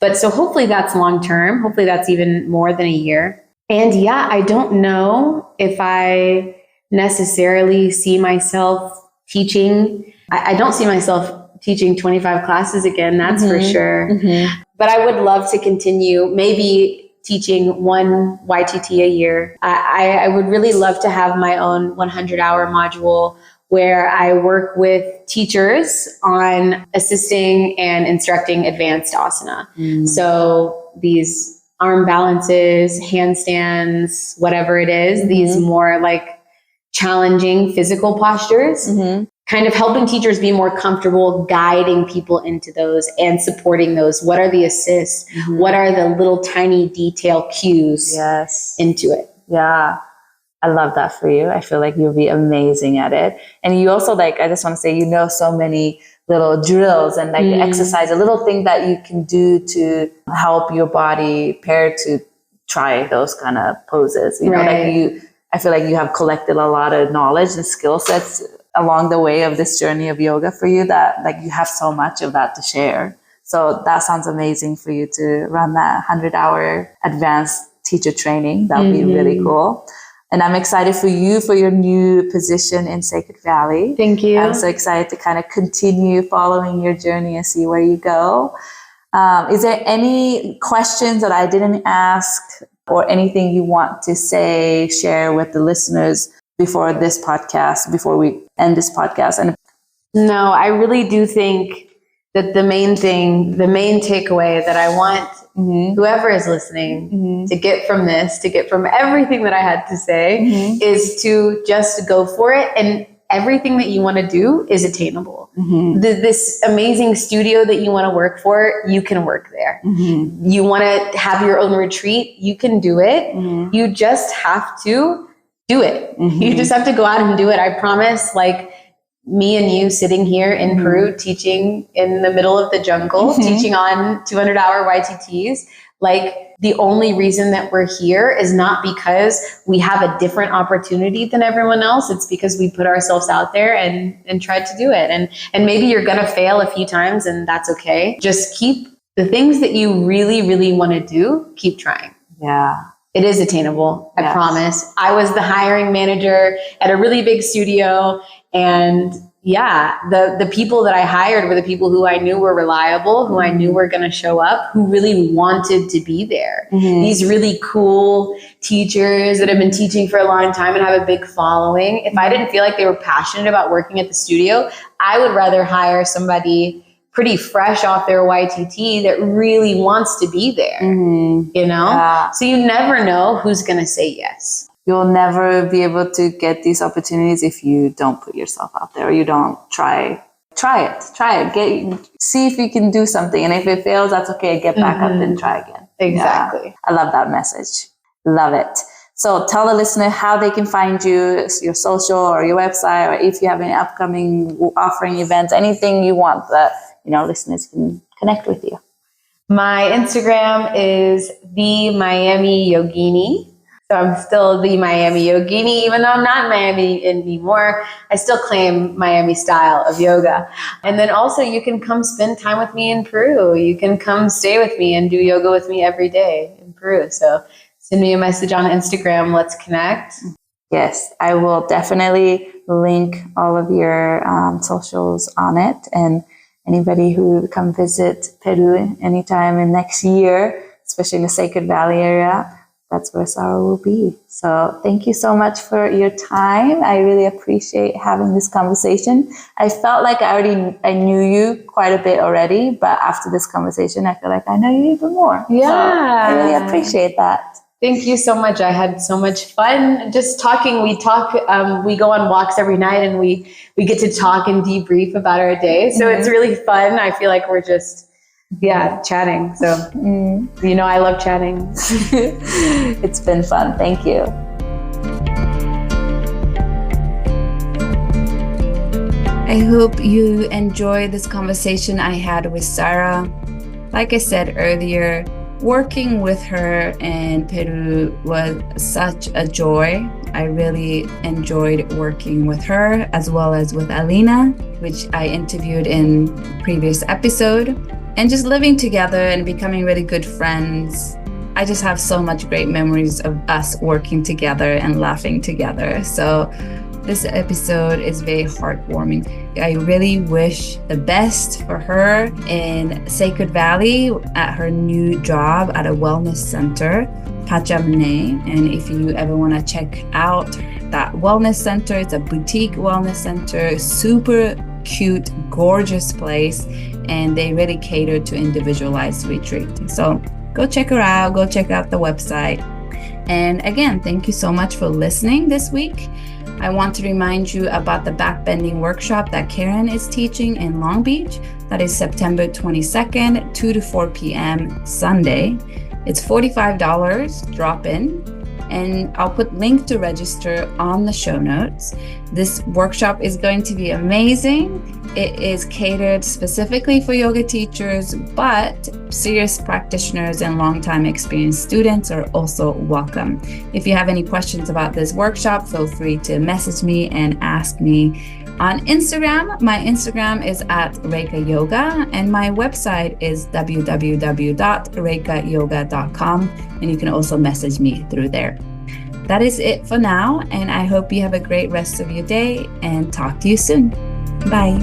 But so hopefully that's long term. Hopefully that's even more than a year. And yeah, I don't know if I necessarily see myself teaching. I don't see myself teaching 25 classes again, that's for sure. But I would love to continue maybe teaching one YTT a year. I would really love to have my own 100-hour module where I work with teachers on assisting and instructing advanced asana. So these arm balances, handstands, whatever it is, these more like challenging physical postures, kind of helping teachers be more comfortable guiding people into those and supporting those. What are the assists? What are the little tiny detail cues into it? Yeah. I love that for you. I feel like you'll be amazing at it. And you also I just want to say, so many little drills and exercise, a little thing that you can do to help your body prepare to try those kind of poses. You know, I feel like you have collected a lot of knowledge and skill sets along the way of this journey of yoga for you that you have so much of that to share. So that sounds amazing for you to run that 100-hour advanced teacher training. That would be really cool. And I'm excited for you for your new position in Sacred Valley. Thank you. I'm so excited to kind of continue following your journey and see where you go. Is there any questions that I didn't ask or anything you want to say, share with the listeners before we end this podcast? And no, I really do think that the main takeaway that I want whoever is listening to get from this, to get from everything that I had to say, is to just go for it. And everything that you want to do is attainable. This amazing studio that you want to work for, you can work there. You want to have your own retreat, you can do it. You just have to do it. You just have to go out and do it. I promise, me and you sitting here in Peru, teaching in the middle of the jungle, teaching on 200-hour YTTs, the only reason that we're here is not because we have a different opportunity than everyone else. It's because we put ourselves out there and tried to do it. And maybe you're going to fail a few times, and that's okay. Just keep the things that you really, really want to do, keep trying. Yeah. It is attainable. I promise. I was the hiring manager at a really big studio, and the people that I hired were the people who I knew were reliable, who I knew were going to show up, who really wanted to be there. These really cool teachers that have been teaching for a long time and have a big following. If I didn't feel like they were passionate about working at the studio, I would rather hire somebody pretty fresh off their YTT that really wants to be there, So you never know who's going to say yes. You'll never be able to get these opportunities if you don't put yourself out there or you don't try it. See if you can do something. And if it fails, that's okay. Get back up and try again. Exactly. Yeah. I love that message. Love it. So tell the listener how they can find you, your social or your website, or if you have any upcoming offering events, anything you want that, listeners can connect with you. My Instagram is the Miami Yogini. So I'm still the Miami Yogini, even though I'm not Miami anymore. I still claim Miami style of yoga. And then also you can come spend time with me in Peru. You can come stay with me and do yoga with me every day in Peru. So send me a message on Instagram. Let's connect. Yes, I will definitely link all of your socials on it. And anybody who come visit Peru anytime in next year, especially in the Sacred Valley area, that's where Sarah will be. So thank you so much for your time. I really appreciate having this conversation. I felt like I knew you quite a bit already, but after this conversation, I feel like I know you even more. Yeah. So I really appreciate that. Thank you so much. I had so much fun just talking. We talk, we go on walks every night and we get to talk and debrief about our day. So it's really fun. I feel like we're just Yeah, chatting. So, I love chatting. It's been fun. Thank you. I hope you enjoyed this conversation I had with Sarah. Like I said earlier, working with her in Peru was such a joy. I really enjoyed working with her as well as with Alina, which I interviewed in previous episode. And just living together and becoming really good friends. I just have so much great memories of us working together and laughing together. So this episode is very heartwarming. I really wish the best for her in Sacred Valley at her new job at a wellness center, Pachamne. And if you ever want to check out that wellness center, it's a boutique wellness center, super cute, gorgeous place. And they really cater to individualized retreat. So go check her out, go check out the website. And again, thank you so much for listening this week. I want to remind you about the Backbending workshop that Karen is teaching in Long Beach. That is September 22nd, 2 to 4 p.m. Sunday. It's $45 drop-in, and I'll put link to register on the show notes. This workshop is going to be amazing. It is catered specifically for yoga teachers, but serious practitioners and longtime experienced students are also welcome. If you have any questions about this workshop, feel free to message me and ask me on Instagram. My Instagram is at Reika Yoga, and my website is www.reikayoga.com, and you can also message me through there. That is it for now, and I hope you have a great rest of your day, and talk to you soon. Bye.